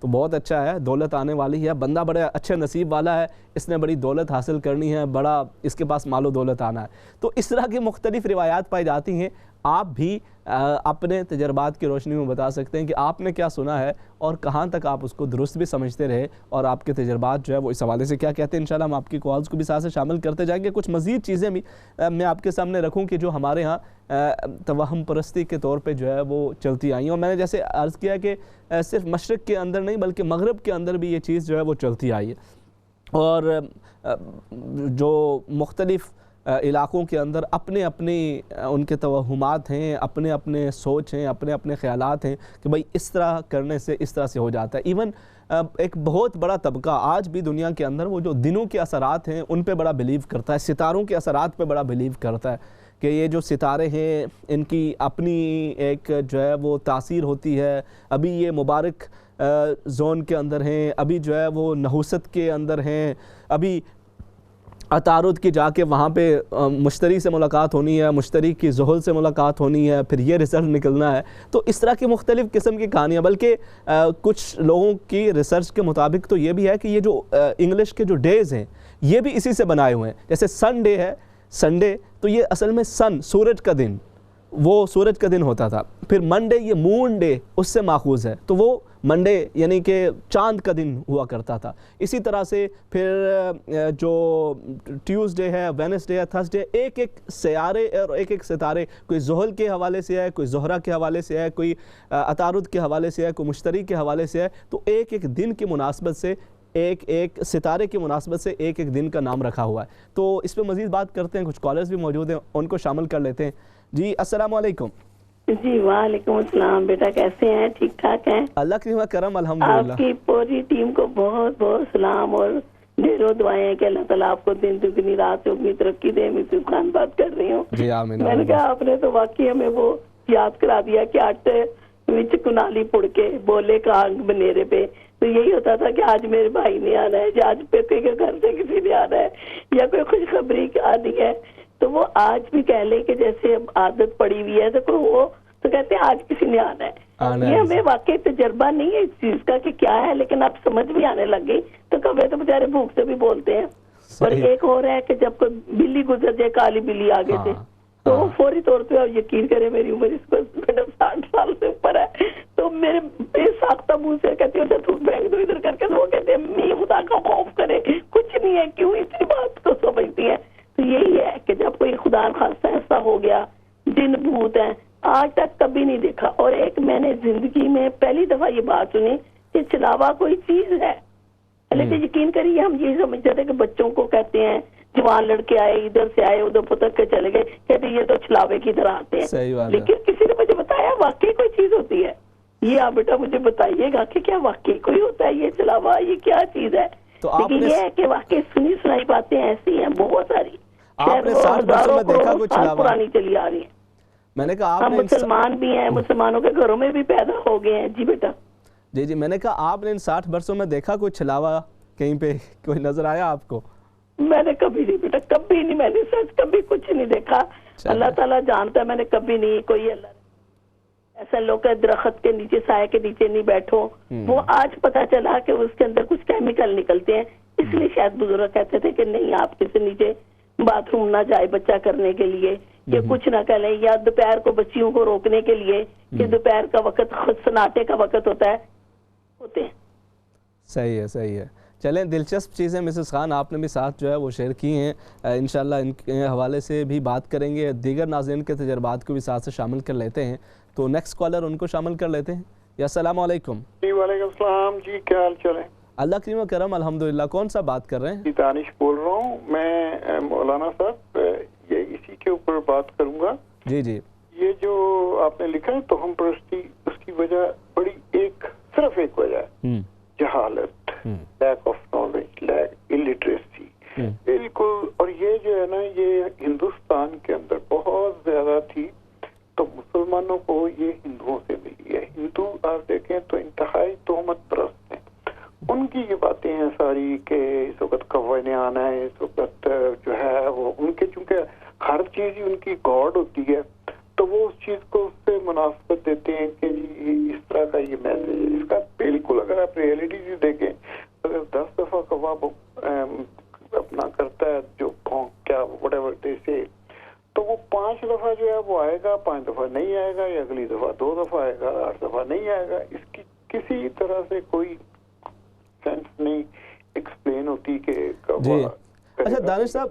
تو بہت اچھا ہے, دولت آنے والی ہے, بندہ بڑے اچھے نصیب والا ہے, اس نے بڑی دولت حاصل کرنی ہے, بڑا اس کے پاس مال و دولت آنا ہے. تو اس طرح کی مختلف روایات پائی جاتی ہیں. آپ بھی اپنے تجربات کی روشنی میں بتا سکتے ہیں کہ آپ نے کیا سنا ہے اور کہاں تک آپ اس کو درست بھی سمجھتے رہے, اور آپ کے تجربات جو ہے وہ اس حوالے سے کیا کہتے ہیں. انشاءاللہ ہم آپ کی کالز کو بھی ساتھ سے شامل کرتے جائیں گے. کچھ مزید چیزیں بھی میں آپ کے سامنے رکھوں کہ جو ہمارے ہاں توہم پرستی کے طور پہ جو ہے وہ چلتی آئی ہیں, اور میں نے جیسے عرض کیا کہ صرف مشرق کے اندر نہیں بلکہ مغرب کے اندر بھی یہ چیز جو ہے وہ چلتی آئی ہے. اور جو مختلف علاقوں کے اندر اپنے اپنی ان کے توہمات ہیں, اپنے اپنے سوچ ہیں, اپنے اپنے خیالات ہیں کہ بھئی اس طرح کرنے سے اس طرح سے ہو جاتا ہے. ایون ایک بہت بڑا طبقہ آج بھی دنیا کے اندر وہ جو دنوں کے اثرات ہیں ان پہ بڑا بلیو کرتا ہے, ستاروں کے اثرات پہ بڑا بلیو کرتا ہے کہ یہ جو ستارے ہیں ان کی اپنی ایک جو ہے وہ تاثیر ہوتی ہے. ابھی یہ مبارک زون کے اندر ہیں, ابھی جو ہے وہ نحوست کے اندر ہیں, ابھی عطارد کی جا کے وہاں پہ مشتری سے ملاقات ہونی ہے, مشتری کی زحل سے ملاقات ہونی ہے, پھر یہ رزلٹ نکلنا ہے. تو اس طرح کی مختلف قسم کی کہانیاں, بلکہ کچھ لوگوں کی ریسرچ کے مطابق تو یہ بھی ہے کہ یہ جو انگلش کے جو ڈیز ہیں یہ بھی اسی سے بنائے ہوئے ہیں. جیسے سن ڈے ہے, سنڈے تو یہ اصل میں سن سورج کا دن, وہ سورج کا دن ہوتا تھا. پھر منڈے یہ مون ڈے اس سے ماخوذ ہے, تو وہ منڈے یعنی کہ چاند کا دن ہوا کرتا تھا. اسی طرح سے پھر جو ٹیوزڈے ہے, وینسڈے ہے, تھرسڈے, ایک ایک سیارے اور ایک ایک ستارے, کوئی زحل کے حوالے سے ہے, کوئی زہرہ کے حوالے سے ہے, کوئی عطارد کے حوالے سے ہے, کوئی مشتری کے حوالے سے ہے. تو ایک ایک دن کی مناسبت سے, ایک ایک ستارے کی مناسبت سے ایک ایک دن کا نام رکھا ہوا ہے. تو اس پہ مزید بات کرتے ہیں, کچھ کالرز بھی موجود ہیں, ان کو شامل کر لیتے ہیں. جی السلام علیکم. جی وعلیکم السلام. بیٹا کیسے ہیں؟ ٹھیک ٹھاک ہیں؟ اللہ کی کرم الحمدللہ. آپ کی پوری ٹیم کو بہت بہت سلام اور ڈھیروں دعائیں ہیں کہ اللہ تعالیٰ آپ کو دن دگنی رات چوگنی ترقی دے. میں صرف خان بات کر رہی ہوں. جی آمین. میں نے کہا آپ نے تو واقعی ہمیں وہ یاد کرا دیا کہ آٹے وچ کنالی پڑ کے بولے کانگ بنیرے پہ. تو یہی ہوتا تھا کہ آج میرے بھائی نے آنا ہے, یا آج پپے کے گھر سے کسی نے آنا ہے, یا کوئی خوشخبری آنی ہے. تو وہ آج بھی کہہ لیں کہ جیسے عادت پڑی ہوئی ہے تو وہ تو کہتے ہیں آج کسی نے آنا ہے. یہ ہمیں واقعی تجربہ نہیں ہے اس چیز کا کہ کیا ہے, لیکن اب سمجھ بھی آنے لگ گئی. تو کبھی تو بیچارے بھوک سے بھی بولتے ہیں. اور ایک اور ہے کہ جب کوئی بلی گزر جائے, کالی بلی آگے سے, تو فوری طور پہ, اور یقین کرے میری عمر اس پر 60 سال سے اوپر ہے, تو میرے بے ساختہ منہ سے کہتی ہوں تو پھینک دو ادھر کر کے. تو وہ کہتے ہیں می خدا کا خوف کرے, کچھ نہیں ہے, کیوں اتنی بات کو سمجھتی ہے. تو یہی ہے کہ جب کوئی خدا خاصہ ایسا ہو گیا, جن بھوت ہیں, آج تک کبھی نہیں دیکھا. اور ایک میں نے زندگی میں پہلی دفعہ یہ بات سنی کہ چلاوا کوئی چیز ہے. لیکن یقین کریے ہم یہی سمجھتے تھے کہ بچوں کو کہتے ہیں, جوان لڑکے آئے ادھر سے آئے ادھر پتک کے چلے گئے, کہتے ہیں یہ تو چھلاوے کی طرح آتے ہیں. لیکن کسی نے مجھے بتایا واقعی کوئی چیز ہوتی ہے. یہ آپ بیٹا مجھے بتائیے گا کہ کیا واقعی کوئی ہوتا ہے یہ چلاوا, یہ کیا چیز ہے. لیکن یہ ہے کہ واقعی سنی سنائی باتیں ایسی ہیں بہت ساری. آپ نے 60 برسوں میں دیکھا کچھ چلاوا؟ پرانی چلی آ رہی ہے. میں نے کہا آپ نے مسلمان بھی ہیں, مسلمانوں کے گھروں میں بھی پیدا ہو گئے ہیں. جی بیٹا. جی میں نے کہا آپ نے ان 60 برسوں میں دیکھا کوئی چھلاوا, کہیں پہ کوئی نظر آیا آپ کو؟ میں نے کبھی نہیں بیٹا, کبھی نہیں. میں نے سچ کبھی کچھ نہیں دیکھا. اللہ تعالیٰ جانتا ہے, میں نے کبھی نہیں. کوئی اللہ ایسا لوگ درخت کے نیچے, سائے کے نیچے نہیں بیٹھو. وہ آج پتا چلا کہ اس کے اندر کچھ کیمیکل نکلتے ہیں, اس لیے شاید بزرگ کہتے تھے کہ نہیں آپ کسی نیچے باتھ روم نہ جائے بچہ کرنے کے لیے, یا کچھ نہ کہہ لیں, یا دوپہر کو بچیوں کو روکنے کے لیے کہ دوپہر کا وقت سناٹے کا وقت ہوتا ہے, ہوتے ہیں. صحیح ہے. چلیں دلچسپ چیزیں مسز خان آپ نے بھی ساتھ جو ہے وہ شیئر کی ہیں. انشاءاللہ ان کے حوالے سے بھی بات کریں گے, دیگر ناظرین کے تجربات کو بھی ساتھ سے شامل کر لیتے ہیں. تو نیکسٹ کالر ان کو شامل کر لیتے ہیں. یا السلام علیکم. جی وعلیکم السلام. جی کیا حال چل ہے؟ اللہ کریم و کرم الحمدللہ. کون سا بات کر رہے ہیں؟ جی دانش بول رہا ہوں میں. مولانا صاحب یہ اسی کے اوپر بات کروں گا. جی یہ جو آپ نے لکھا ہے توہم پرستی, اس کی وجہ بڑی صرف ایک وجہ ہے, جہالت, لیک آف نالج, الٹریسی. بالکل. اور یہ جو ہے نا یہ ہندوستان کے اندر بہت زیادہ تھی, تو مسلمانوں کو یہ ہندوؤں سے ملی ہے. ہندو آپ دیکھیں تو انتہائی تہمت پرست ہیں. ان کی یہ باتیں ہیں ساری کہ اس وقت کوے نے آنا ہے, اس وقت جو ہے وہ ان کے چونکہ ہر چیز ہی ان کی گاڈ ہوتی ہے, تو وہ اس چیز کو اس سے مناسبت دیتے ہیں کہ جی اس طرح کا یہ میسج ہے. اس کا بالکل اگر اگر آپ ریئلٹی سے دیکھیں، اگر 10 دفعہ کباب اپنا کرتا ہے جو کیا وٹ ایور دے سے، تو وہ 5 دفعہ جو ہے وہ آئے گا، 5 دفعہ نہیں آئے گا، یا اگلی دفعہ 2 دفعہ آئے گا، 8 دفعہ نہیں آئے گا. اس کی کسی طرح سے کوئی سینس نہیں ایکسپلین ہوتی کہ جی. اچھا دانش صاحب،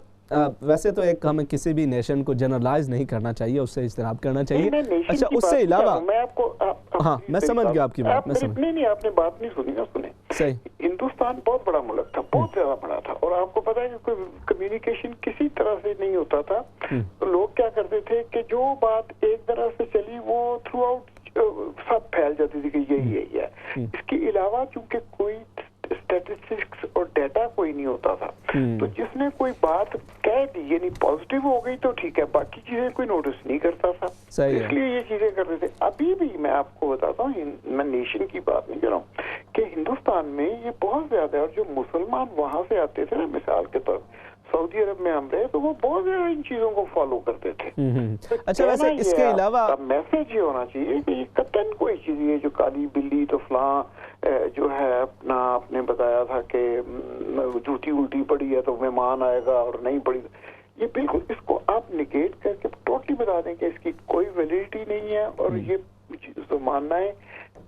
ویسے تو ایک ہمیں کسی بھی نیشن کو جنرلائز نہیں کرنا چاہیے، اس سے اجتناب کرنا چاہیے. اچھا اس سے علاوہ میں آپ کو، ہاں میں سمجھ گیا آپ کی بات. نہیں آپ نے بات نہیں سنی نا، سنیں. صحیح. ہندوستان بہت بڑا ملک تھا، بہت زیادہ بڑا تھا، اور آپ کو پتا ہے کہ کوئی کمیونیکیشن کسی طرح سے نہیں ہوتا تھا. تو لوگ کیا کرتے تھے کہ جو بات ایک طرح سے چلی وہ تھرو آؤٹ سب پھیل جاتی تھی کہ یہی ہے. اس کے علاوہ چونکہ کوئی اسٹیٹسٹکس اور ڈیٹا کوئی نہیں ہوتا تھا، تو جس نے کوئی بات کہہ دی یعنی پازیٹیو ہو گئی تو ٹھیک ہے، باقی چیزیں کوئی نوٹس نہیں کرتا تھا. اس لیے یہ چیزیں کرتے تھے. ابھی بھی میں آپ کو بتاتا ہوں، میں نیشن کی بات نہیں کر رہا ہوں، کہ ہندوستان میں یہ بہت زیادہ ہے. اور جو مسلمان وہاں سے آتے تھے نا، مثال کے طور سعودی عرب میں ہم رہے تو وہ بہت زیادہ ان چیزوں کو فالو کرتے تھے. اچھا ویسے اس کے علاوہ میسج یہ ہونا چاہیے کہ یہ قطعاً کوئی چیز یہ جو کالی بلی تو فلاں جو ہے اپنا آپ نے بتایا تھا کہ جوتی الٹی پڑی ہے تو مہمان آئے گا اور نہیں پڑی، یہ بالکل اس کو آپ نگیٹ کر کے ٹوٹلی بتا دیں کہ اس کی کوئی ویلیڈیٹی نہیں ہے. اور یہ ماننا ہے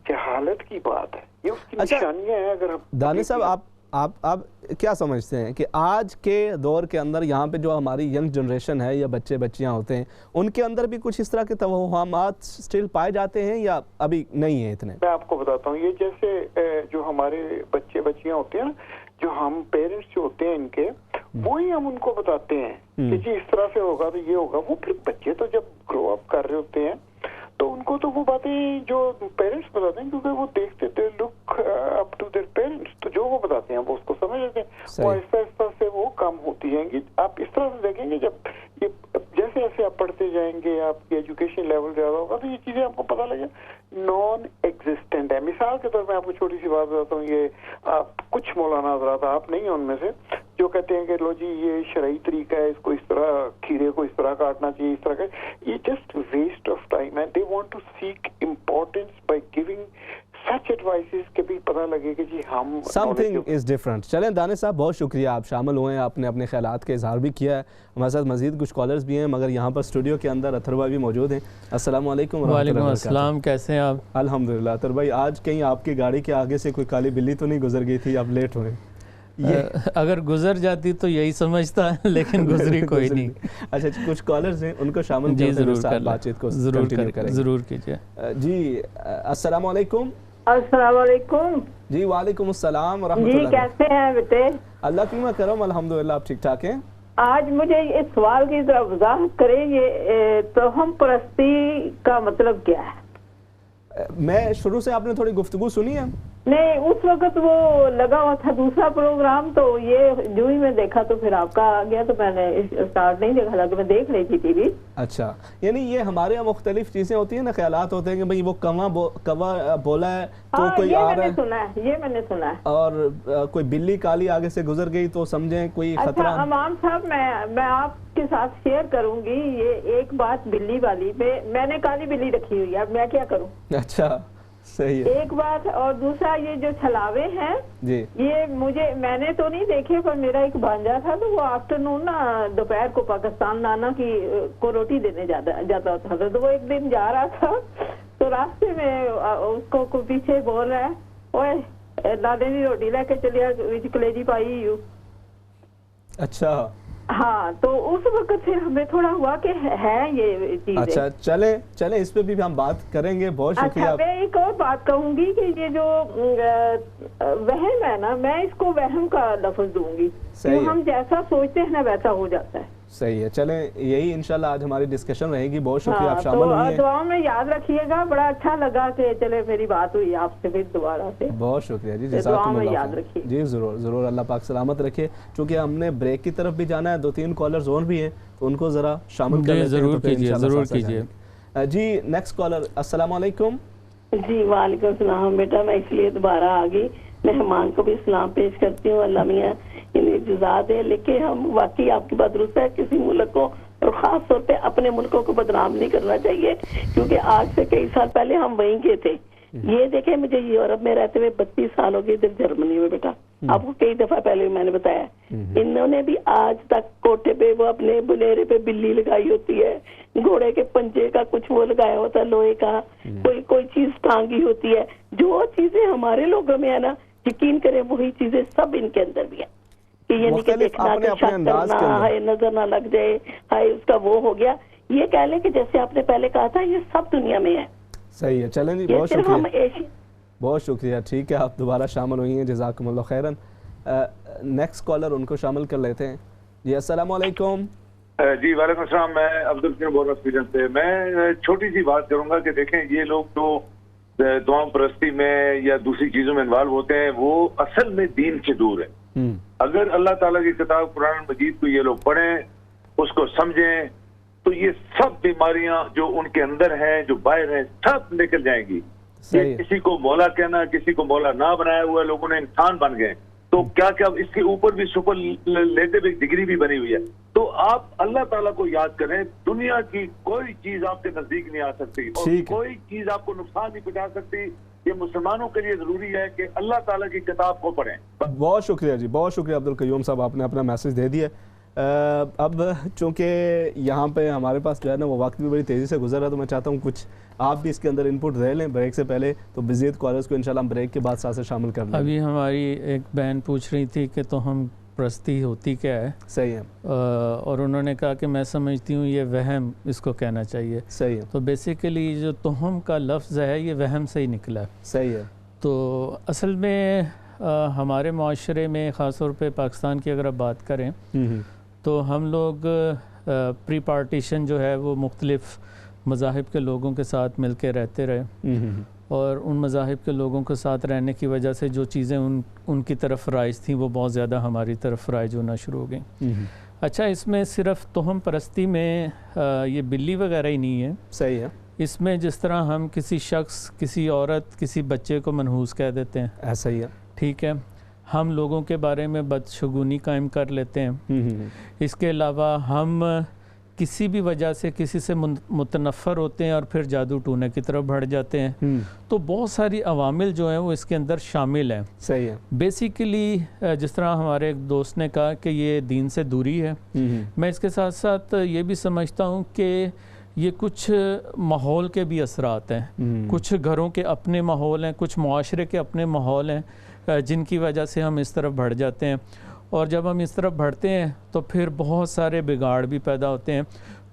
جہالت کی بات ہے، یہ اس کی نشانیاں ہیں. اگر دانش صاحب آپ کیا سمجھتے ہیں کہ آج کے دور کے اندر یہاں پہ جو ہماری ینگ جنریشن ہے یا بچے بچیاں ہوتے ہیں، ان کے اندر بھی کچھ اس طرح کے توہمات سٹل پائے جاتے ہیں یا ابھی نہیں ہیں اتنے؟ میں آپ کو بتاتا ہوں، یہ جیسے جو ہمارے بچے بچیاں ہوتے ہیں نا، جو ہم پیرنٹس جو ہوتے ہیں ان کے، وہی ہم ان کو بتاتے ہیں کہ جی اس طرح سے ہوگا تو یہ ہوگا. وہ پھر بچے تو جب گرو اپ کر رہے ہوتے ہیں تو ان کو تو وہ باتیں جو پیرنٹس بتاتے ہیں، کیونکہ وہ دیکھتے تھے لک اپ ٹو دیئر پیرنٹس، تو جو وہ بتاتے ہیں وہ اس کو سمجھ لیتے ہیں. وہ آہستہ آہستہ سے وہ کم ہوتی جائیں گی. آپ اس طرح سے دیکھیں گے جب یہ جیسے جیسے آپ پڑھتے جائیں گے، آپ کی ایجوکیشن لیول زیادہ ہوگا تو یہ چیزیں آپ کو پتہ لگے نان ایگزسٹنٹ ہے. مثال کے طور میں آپ کو چھوٹی سی بات بتاتا ہوں، یہ کچھ مولانا حضرات، آپ نہیں ہیں ان میں سے، جو کہتے ہیں کہ لو جی یہ شرعی طریقہ ہے، اس کو اس طرح کھیرے کو اس طرح کاٹنا چاہیے، اس طرح کا. یہ just waste of time and they want to seek importance by giving such advices کہ بھی پتہ لگے کہ جی ہم سم تھنگ از ڈفرنٹ. چلیں دانش صاحب بہت شکریہ، آپ شامل ہوئے ہیں، آپ نے اپنے خیالات کا اظہار بھی کیا ہے. ہمارے ساتھ مزید کچھ کالرز بھی ہیں، مگر یہاں پر اسٹوڈیو کے اندر اطہر بھائی بھی موجود ہیں. السلام علیکم. وعلیکم السلام، کیسے ہیں آپ؟ الحمدللہ. اطہر بھائی آج کہیں آپ کی گاڑی کے آگے سے کوئی کالی بلی تو نہیں گزر گئی تھی، آپ لیٹ ہوئے؟ اگر گزر جاتی تو یہی سمجھتا ہے، لیکن گزری کوئی نہیں. اچھا کچھ کالرز ہیں، ان کو شامل کرتے ہیں ساتھ بات چیت کو ضرور کیجیے. جی السلام علیکم. السلام علیکم. جی وعلیکم السلام ورحمۃ اللہ. جی کیسے ہیں بیٹے؟ اللہ کی کرم، الحمدللہ آپ ٹھیک ٹھاک ہیں. آج مجھے اس سوال کی ذرا وضاحت کریں، یہ توہم پرستی کا مطلب کیا ہے؟ میں شروع سے آپ نے تھوڑی گفتگو سنی ہے؟ نہیں، اس وقت وہ لگا ہوا تھا دوسرا پروگرام، تو یہ جو ہی میں دیکھا تو پھر آپ کا آ گیا، تو میں نے اسٹارٹ نہیں دیکھا، لگا میں دیکھ رہی تھی ٹی وی. اچھا، یعنی یہ ہمارے یہاں مختلف چیزیں ہوتی ہیں نا، خیالات ہوتے ہیں کہ بھئی وہ کوا بولا ہے تو کوئی آ رہا ہے، یہ میں نے سنا ہے، اور کوئی بلی کالی آگے سے گزر گئی تو سمجھیں کوئی خطرہ. اچھا امام صاحب، میں آپ کے ساتھ شیئر کروں گی یہ ایک بات بلی والی پہ. میں نے کالی بلی رکھی ہوئی ہے، اب میں کیا کروں؟ اچھا صحیح ہے ایک بات. اور دوسرا یہ جو چھلاوے ہیں جی، یہ میں نے تو نہیں دیکھے، پر میرا ایک بھانجا تھا تو وہ آفٹرنون دوپہر کو پاکستان نانا کو روٹی دینے جاتا ہوتا تھا. تو وہ ایک دن جا رہا تھا تو راستے میں اس کو پیچھے بول رہا ہے، اوے دادے دی روٹی لے کے چلیا کلیجی پائی ہو. اچھا ہاں، تو اس وقت پھر ہمیں تھوڑا ہوا کہ ہے یہ چیز. اچھا چلیں اس پہ بھی ہم بات کریں گے. بہت شکریہ. اچھا میں ایک اور بات کہوں گی کہ یہ جو وہم ہے نا، میں اس کو وہم کا لفظ دوں گی. ہم جیسا سوچتے ہیں نا ویسا ہو جاتا ہے. صحیح ہے. چلیں یہی انشاءاللہ آج ہماری ڈسکشن رہے گی. بہت شکریہ آپ شامل ہوئے. دعاؤں میں یاد رکھیے گا. بڑا اچھا لگا کہ چلے میری بات ہوئی آپ سے پھر دوبارہ سے. بہت شکریہ جی، جزاکم اللہ. یاد رکھیے جی، ضرور اللہ پاک سلامت رکھے. چونکہ ہم نے بریک کی طرف بھی جانا ہے، 2-3 کالرز اور بھی ہیں تو ان کو ذرا شامل کر لیتے ہیں. ضرور کیجیے. جی نیکسٹ کالر. السلام علیکم. جی وعلیکم السلام. بیٹا میں اس لیے دوبارہ آ گئی، مہمان کو بھی سلام پیش کرتی ہوں. اللہ میاں انہیں جزا دے. لیکن ہم واقعی آپ کی بات درست ہے، کسی ملک کو اور خاص طور پہ اپنے ملکوں کو بدنام نہیں کرنا چاہیے، کیونکہ آج سے کئی سال پہلے ہم وہیں کے تھے. یہ دیکھیں مجھے یورپ میں رہتے ہوئے 32 سال ہو گئے ادھر جرمنی میں بیٹا, آپ کو کئی دفعہ پہلے میں نے بتایا, انہوں نے بھی آج تک کوٹھے پہ وہ اپنے بنیرے پہ بلی لگائی ہوتی ہے, گھوڑے کے پنجے کا کچھ وہ لگایا ہوتا ہے لوہے کا, کوئی چیز ٹانگی ہوتی ہے. جو چیزیں ہمارے لوگوں میں ہے نا, یقین کریں وہی چیزیں سب ان کے اندر بھی ہیں. کہ یہ نہیں کہ دیکھنا کہ شک کرنا ہے, نظر نہ لگ جائے, ہائے اس کا وہ ہو گیا. یہ کہہ لیں کہ جیسے آپ نے پہلے کہا تھا یہ سب دنیا میں ہے. صحیح ہے, چلیں جی, بہت شکریہ, بہت شکریہ. ٹھیک ہے, آپ دوبارہ شامل ہوئی ہیں, جزاکم اللہ خیرن. نیکسٹ کالر ان کو شامل کر لیتے ہیں. جی السلام علیکم. جی وعلیکم السلام, میں عبدالکریم بول رہا ہوں اسپیڈن سے. میں چھوٹی سی بات کروں گا کہ دیکھیں یہ لوگ جو دعا پرستی میں یا دوسری چیزوں میں انوالو ہوتے ہیں وہ اصل میں دین سے دور ہے. اگر اللہ تعالیٰ کی کتاب قرآن مجید کو یہ لوگ پڑھیں, اس کو سمجھیں, تو یہ سب بیماریاں جو ان کے اندر ہیں, جو باہر ہیں, سب نکل جائیں گی. کسی کو مولا کہنا, کسی کو مولا نہ بنایا ہوا, لوگوں نے انسان بن گئے. تو کیا کیا اس کے اوپر بھی سپر لیتے ہوئے ڈگری بھی بنی ہوئی ہے. تو آپ اللہ تعالیٰ کو یاد کریں, دنیا کی کوئی چیز آپ کے نزدیک نہیں آ سکتی اور کوئی چیز آپ کو نقصان نہیں پہنچا سکتی. یہ مسلمانوں کے لیے ضروری ہے کہ اللہ تعالیٰ کی کتاب کو پڑھیں. بہت شکریہ جی, بہت شکریہ عبدالقیوم صاحب, آپ نے اپنا میسج دے دیا. اب چونکہ یہاں پہ ہمارے پاس جو ہے نا وہ وقت بھی بڑی تیزی سے گزر رہا ہے, تو میں چاہتا ہوں کچھ آپ بھی اس کے اندر انپٹ دے لیں بریک سے پہلے, تو مزید کالرز کو انشاءاللہ ہم بریک کے بعد ساتھ سے شامل کر لیں. ابھی ہماری ایک بہن پوچھ رہی تھی کہ تو ہم پرستی ہوتی کیا ہے. صحیح ہے, اور انہوں نے کہا کہ میں سمجھتی ہوں یہ وہم اس کو کہنا چاہیے. صحیح ہے. تو بیسیکلی جو توہم کا لفظ ہے یہ وہم سے ہی نکلا ہے. صحیح ہے. تو اصل میں ہمارے معاشرے میں خاص طور پہ پاکستان کی اگر آپ بات کریں تو ہم لوگ پری پارٹیشن جو ہے وہ مختلف مذاہب کے لوگوں کے ساتھ مل کے رہتے رہے, اور ان مذاہب کے لوگوں کے ساتھ رہنے کی وجہ سے جو چیزیں ان کی طرف رائج تھیں وہ بہت زیادہ ہماری طرف رائج ہونا شروع ہو گئیں. اچھا, اس میں صرف توہم پرستی میں یہ بلی وغیرہ ہی نہیں ہے. صحیح ہے. اس میں جس طرح ہم کسی شخص, کسی عورت, کسی بچے کو منحوس کہہ دیتے ہیں, ایسا ہی ہے. ٹھیک ہے, ہم لوگوں کے بارے میں بدشگونی قائم کر لیتے ہیں. اس کے علاوہ ہم کسی بھی وجہ سے کسی سے متنفر ہوتے ہیں اور پھر جادو ٹونے کی طرف بڑھ جاتے ہیں. تو بہت ساری عوامل جو ہیں وہ اس کے اندر شامل ہیں. صحیح ہے. بیسیکلی جس طرح ہمارے ایک دوست نے کہا کہ یہ دین سے دوری ہے, میں اس کے ساتھ ساتھ یہ بھی سمجھتا ہوں کہ یہ کچھ ماحول کے بھی اثرات ہیں. کچھ گھروں کے اپنے ماحول ہیں, کچھ معاشرے کے اپنے ماحول ہیں جن کی وجہ سے ہم اس طرف بڑھ جاتے ہیں. اور جب ہم اس طرف بڑھتے ہیں تو پھر بہت سارے بگاڑ بھی پیدا ہوتے ہیں.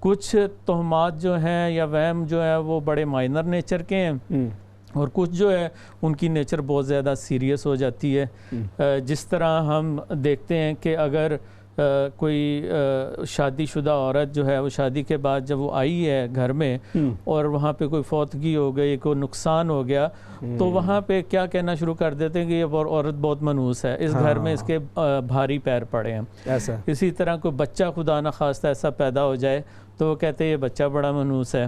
کچھ تہمات جو ہیں یا وہم جو ہے وہ بڑے مائنر نیچر کے ہیں, اور کچھ جو ہے ان کی نیچر بہت زیادہ سیریس ہو جاتی ہے. جس طرح ہم دیکھتے ہیں کہ اگر کوئی شادی شدہ عورت جو ہے وہ شادی کے بعد جب وہ آئی ہے گھر میں اور وہاں پہ کوئی فوتگی ہو گئی, کوئی نقصان ہو گیا, تو وہاں پہ کیا کہنا شروع کر دیتے ہیں کہ یہ عورت بہت منحوس ہے, اس گھر میں اس کے بھاری پیر پڑے ہیں. اسی طرح کوئی بچہ خدا نخواستہ ایسا پیدا ہو جائے تو وہ کہتے ہیں یہ بچہ بڑا منحوس ہے.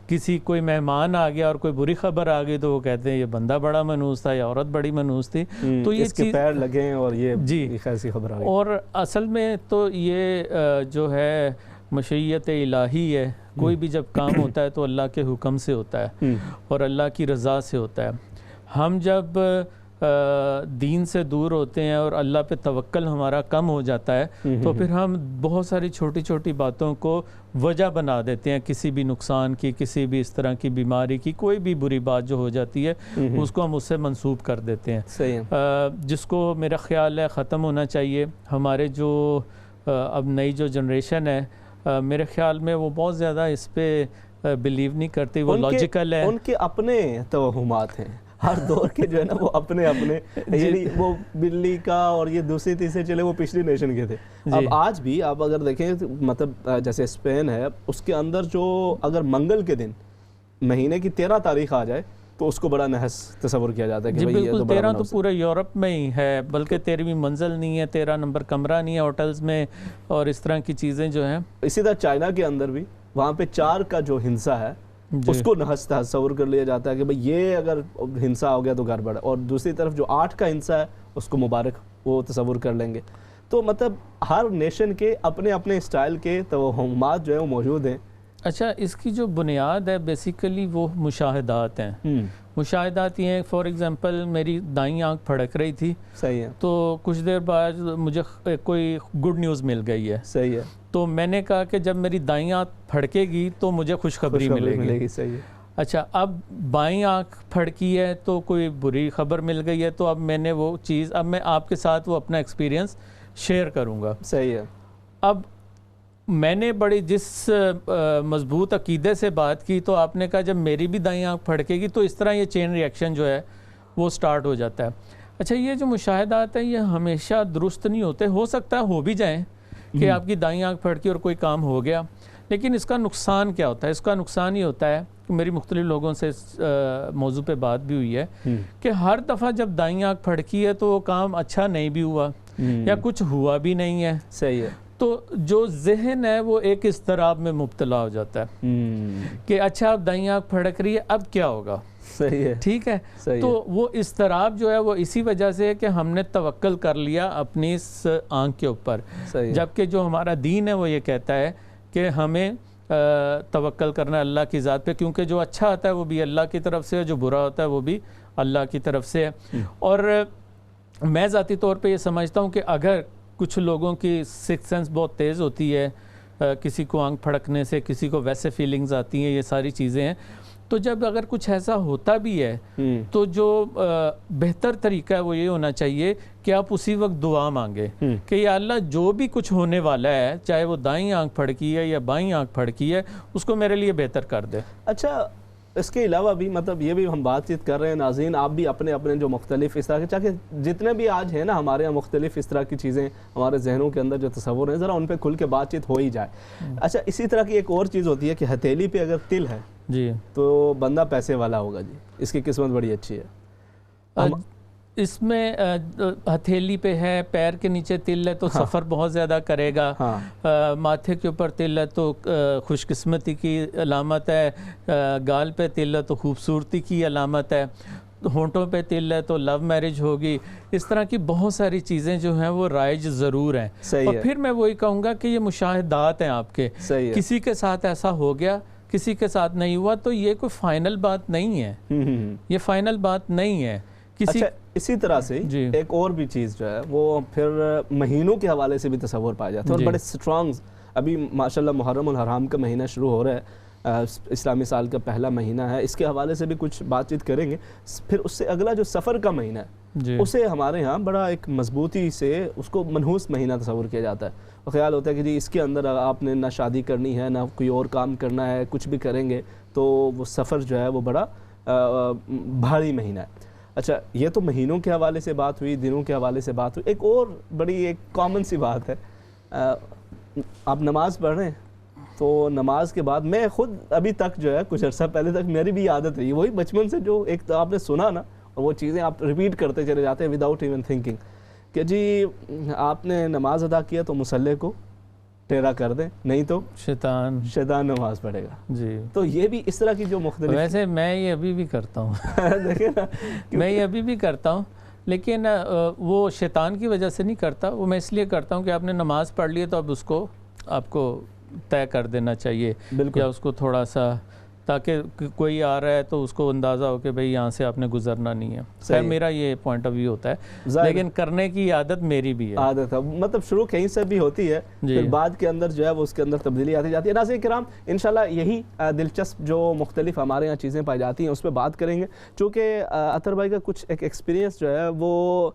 کسی کوئی مہمان آ گیا اور کوئی بری خبر آ گئی تو وہ کہتے ہیں یہ بندہ بڑا منحوس تھا, یہ عورت بڑی منحوس تھی. تو یہ اس کے پیر لگے اور یہ جی ایسی خبر آ گئی. اور اصل میں تو یہ جو ہے مشیت الہی ہے. کوئی بھی جب کام ہوتا ہے تو اللہ کے حکم سے ہوتا ہے اور اللہ کی رضا سے ہوتا ہے. ہم جب دین سے دور ہوتے ہیں اور اللہ پہ توکل ہمارا کم ہو جاتا ہے تو پھر ہم بہت ساری چھوٹی چھوٹی باتوں کو وجہ بنا دیتے ہیں, کسی بھی نقصان کی, کسی بھی اس طرح کی بیماری کی, کوئی بھی بری بات جو ہو جاتی ہے اس کو ہم اس سے منسوب کر دیتے ہیں. جس کو میرا خیال ہے ختم ہونا چاہیے. ہمارے جو اب نئی جو جنریشن ہے میرے خیال میں وہ بہت زیادہ اس پہ بلیو نہیں کرتی, وہ لاجیکل ہے. ان کے اپنے توہمات ہیں ہر دور کے جو ہے نا وہ اپنے یعنی وہ بلی کا اور یہ دوسری تیسرے چلے وہ پچھلی نیشن کے تھے. اب آج بھی آپ اگر دیکھیں مطلب جیسے اسپین ہے, اس کے اندر جو اگر منگل کے دن مہینے کی 13 تاریخ آ جائے تو اس کو بڑا نحس تصور کیا جاتا ہے کہ جی بالکل 13 تو پورے یورپ میں ہی ہے, بلکہ 13ویں منزل نہیں ہے, 13 نمبر کمرہ نہیں ہے ہوٹلز میں, اور اس طرح کی چیزیں جو ہیں. اسی طرح چائنا کے اندر بھی وہاں پہ 4 کا جو ہنسا ہے اس کو نحس تصور کر لیا جاتا ہے کہ بھئی یہ اگر ہنسا ہو گیا تو گڑبڑ ہے, اور دوسری طرف جو 8 کا ہنسا ہے اس کو مبارک وہ تصور کر لیں گے. تو مطلب ہر نیشن کے اپنے اپنے اسٹائل کے توہمات جو ہیں وہ موجود ہیں. اچھا, اس کی جو بنیاد ہے بیسیکلی وہ مشاہدات ہیں. مشاہدات یہ ہیں، فار ایگزامپل میری دائیں آنکھ پھڑک رہی تھی، صحیح ہے، تو کچھ دیر بعد مجھے کوئی گڈ نیوز مل گئی ہے، صحیح ہے، تو میں نے کہا کہ جب میری دائیں آنکھ پھڑکے گی تو مجھے خوشخبری ملے گی. صحیح ہے. اچھا، اب بائیں آنکھ پھڑکی ہے تو کوئی بری خبر مل گئی ہے، تو اب میں نے وہ چیز، اب میں آپ کے ساتھ وہ اپنا ایکسپیرینس شیئر کروں گا. صحیح ہے. اب میں نے بڑی جس مضبوط عقیدے سے بات کی، تو آپ نے کہا جب میری بھی دائیں آنکھ پھڑکے گی تو اس طرح یہ چین ریئیکشن جو ہے وہ سٹارٹ ہو جاتا ہے. اچھا، یہ جو مشاہدات ہیں یہ ہمیشہ درست نہیں ہوتے، ہو سکتا ہے ہو بھی جائیں کہ آپ کی دائیں آنکھ پھڑکی اور کوئی کام ہو گیا، لیکن اس کا نقصان کیا ہوتا ہے؟ اس کا نقصان یہ ہوتا ہے کہ میری مختلف لوگوں سے اس موضوع پہ بات بھی ہوئی ہے کہ ہر دفعہ جب دائیں آنکھ پھڑکی ہے تو وہ کام اچھا نہیں بھی ہوا یا کچھ ہوا بھی نہیں ہے. صحیح ہے. تو جو ذہن ہے وہ ایک اضطراب میں مبتلا ہو جاتا ہے کہ اچھا اب دائیں آنکھ پھڑک رہی ہے، اب کیا ہوگا؟ صحیح ہے. ٹھیک ہے. تو وہ اضطراب جو ہے وہ اسی وجہ سے ہے کہ ہم نے توکل کر لیا اپنی اس آنکھ کے اوپر، جبکہ جو ہمارا دین ہے وہ یہ کہتا ہے کہ ہمیں توکل کرنا اللہ کی ذات پہ، کیونکہ جو اچھا ہوتا ہے وہ بھی اللہ کی طرف سے ہے، جو برا ہوتا ہے وہ بھی اللہ کی طرف سے ہے. اور میں ذاتی طور پہ یہ سمجھتا ہوں کہ اگر کچھ لوگوں کی سکس سینس بہت تیز ہوتی ہے، کسی کو آنکھ پھڑکنے سے، کسی کو ویسے فیلنگز آتی ہیں، یہ ساری چیزیں ہیں، تو جب اگر کچھ ایسا ہوتا بھی ہے تو جو بہتر طریقہ ہے وہ یہ ہونا چاہیے کہ آپ اسی وقت دعا مانگے کہ یا اللہ جو بھی کچھ ہونے والا ہے، چاہے وہ دائیں آنکھ پھڑکی ہے یا بائیں آنکھ پھڑکی ہے، اس کو میرے لیے بہتر کر دے. اچھا، اس کے علاوہ بھی مطلب یہ بھی ہم بات چیت کر رہے ہیں ناظرین، آپ بھی اپنے اپنے جو مختلف اس طرح کے چاہے جتنے بھی آج ہیں نا ہمارے یہاں مختلف اس طرح کی چیزیں ہمارے ذہنوں کے اندر جو تصور ہیں، ذرا ان پہ کھل کے بات چیت ہو ہی جائے. اچھا، اسی طرح کی ایک اور چیز ہوتی ہے کہ ہتھیلی پہ اگر تل ہے جی تو بندہ پیسے والا ہوگا. جی، اس کی قسمت بڑی اچھی ہے. اس میں ہتھیلی پہ ہے، پیر کے نیچے تل ہے تو سفر بہت زیادہ کرے گا، ماتھے کے اوپر تل ہے تو خوش قسمتی کی علامت ہے، گال پہ تل ہے تو خوبصورتی کی علامت ہے، ہونٹوں پہ تل ہے تو لو میرج ہوگی. اس طرح کی بہت ساری چیزیں جو ہیں وہ رائج ضرور ہیں. اور پھر میں وہی کہوں گا کہ یہ مشاہدات ہیں آپ کے، کسی کے ساتھ ایسا ہو گیا، کسی کے ساتھ نہیں ہوا، تو یہ کوئی فائنل بات نہیں ہے، یہ فائنل بات نہیں ہے. اچھا، اسی طرح سے ایک اور بھی چیز جو ہے وہ پھر مہینوں کے حوالے سے بھی تصور پایا جاتا ہے، اور بڑے سٹرانگ. ابھی ماشاءاللہ محرم الحرام کا مہینہ شروع ہو رہا ہے، اسلامی سال کا پہلا مہینہ ہے، اس کے حوالے سے بھی کچھ بات چیت کریں گے. پھر اس سے اگلا جو سفر کا مہینہ ہے اسے ہمارے ہاں بڑا ایک مضبوطی سے اس کو منحوس مہینہ تصور کیا جاتا ہے. خیال ہوتا ہے کہ جی اس کے اندر آپ نے نہ شادی کرنی ہے، نہ کوئی اور کام کرنا ہے، کچھ بھی کریں گے تو وہ سفر جو ہے وہ بڑا بھاری مہینہ ہے. اچھا، یہ تو مہینوں کے حوالے سے بات ہوئی، دنوں کے حوالے سے بات ہوئی. ایک اور بڑی ایک کامن سی بات ہے، آپ نماز پڑھ رہے ہیں تو نماز کے بعد میں خود ابھی تک جو ہے کچھ عرصہ پہلے تک میری بھی عادت رہی، وہی بچپن سے جو ایک آپ نے سنا نا، اور وہ چیزیں آپ ریپیٹ کرتے چلے جاتے ہیں وداؤٹ ایون تھنکنگ کہ جی آپ نے نماز ادا کیا تو مصلی کو ٹیڑھا کر دیں، نہیں تو شیطان نماز پڑھے گا. جی، تو یہ بھی اس طرح کی جو مختلف، ویسے میں یہ ابھی بھی کرتا ہوں دیکھیں نا، میں یہ ابھی بھی کرتا ہوں، لیکن وہ شیطان کی وجہ سے نہیں کرتا، وہ میں اس لیے کرتا ہوں کہ آپ نے نماز پڑھ لی ہے تو اب اس کو آپ کو طے کر دینا چاہیے، یا اس کو تھوڑا سا، تاکہ کوئی آ رہا ہے تو اس کو اندازہ ہو کہ بھئی یہاں سے آپ نے گزرنا نہیں ہے. خیر میرا یہ پوائنٹ آف ویو ہوتا ہے، لیکن کرنے کی عادت میری بھی ہے، عادت ہے، مطلب شروع کہیں سے بھی ہوتی ہے، پھر بعد کے اندر جو ہے وہ اس کے اندر تبدیلی آتی جاتی ہے. ناظرین کرام، انشاءاللہ یہی دلچسپ جو مختلف ہمارے یہاں چیزیں پائی جاتی ہیں اس پہ بات کریں گے، چونکہ اطہر بھائی کا کچھ ایک ایکسپیرینس جو ہے وہ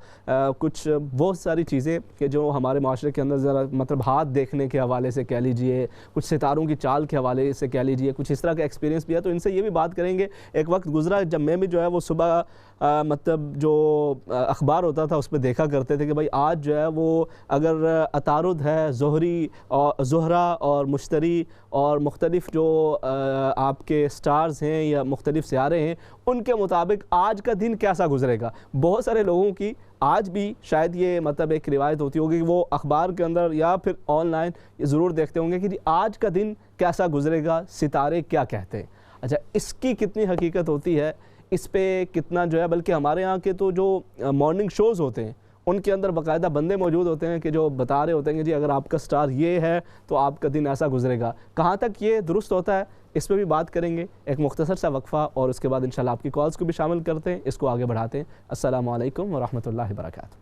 کچھ بہت ساری چیزیں کہ جو ہمارے معاشرے کے اندر ذرا مطلب ہاتھ دیکھنے کے حوالے سے کہہ لیجئے، کچھ ستاروں کی چال کے حوالے سے کہہ لیجئے، کچھ اس طرح کا ایکسپیرینس بھی ہے، تو ان سے یہ بھی بات کریں گے. ایک وقت گزرا جب میں بھی جو ہے وہ صبح مطلب جو اخبار ہوتا تھا اس پہ دیکھا کرتے تھے کہ بھائی آج جو ہے وہ اگر عطارد ہے، زہری اور زہرہ اور مشتری اور مختلف جو آپ کے سٹارز ہیں یا مختلف سیارے ہیں، ان کے مطابق آج کا دن کیسا گزرے گا. بہت سارے لوگوں کی آج بھی شاید یہ مطلب ایک روایت ہوتی ہوگی کہ وہ اخبار کے اندر یا پھر آن لائن یہ ضرور دیکھتے ہوں گے کہ جی آج کا دن کیسا گزرے گا، ستارے کیا کہتے ہیں. اچھا، اس کی کتنی حقیقت ہوتی ہے، اس پہ کتنا جو ہے، بلکہ ہمارے ہاں کے تو جو مارننگ شوز ہوتے ہیں ان کے اندر باقاعدہ بندے موجود ہوتے ہیں کہ جو بتا رہے ہوتے ہیں کہ جی اگر آپ کا سٹار یہ ہے تو آپ کا دن ایسا گزرے گا. کہاں تک یہ درست ہوتا ہے اس پہ بھی بات کریں گے. ایک مختصر سا وقفہ اور اس کے بعد انشاءاللہ آپ کی کالز کو بھی شامل کرتے ہیں, اس کو آگے بڑھاتے ہیں. السلام علیکم ورحمۃ اللہ وبرکاتہ.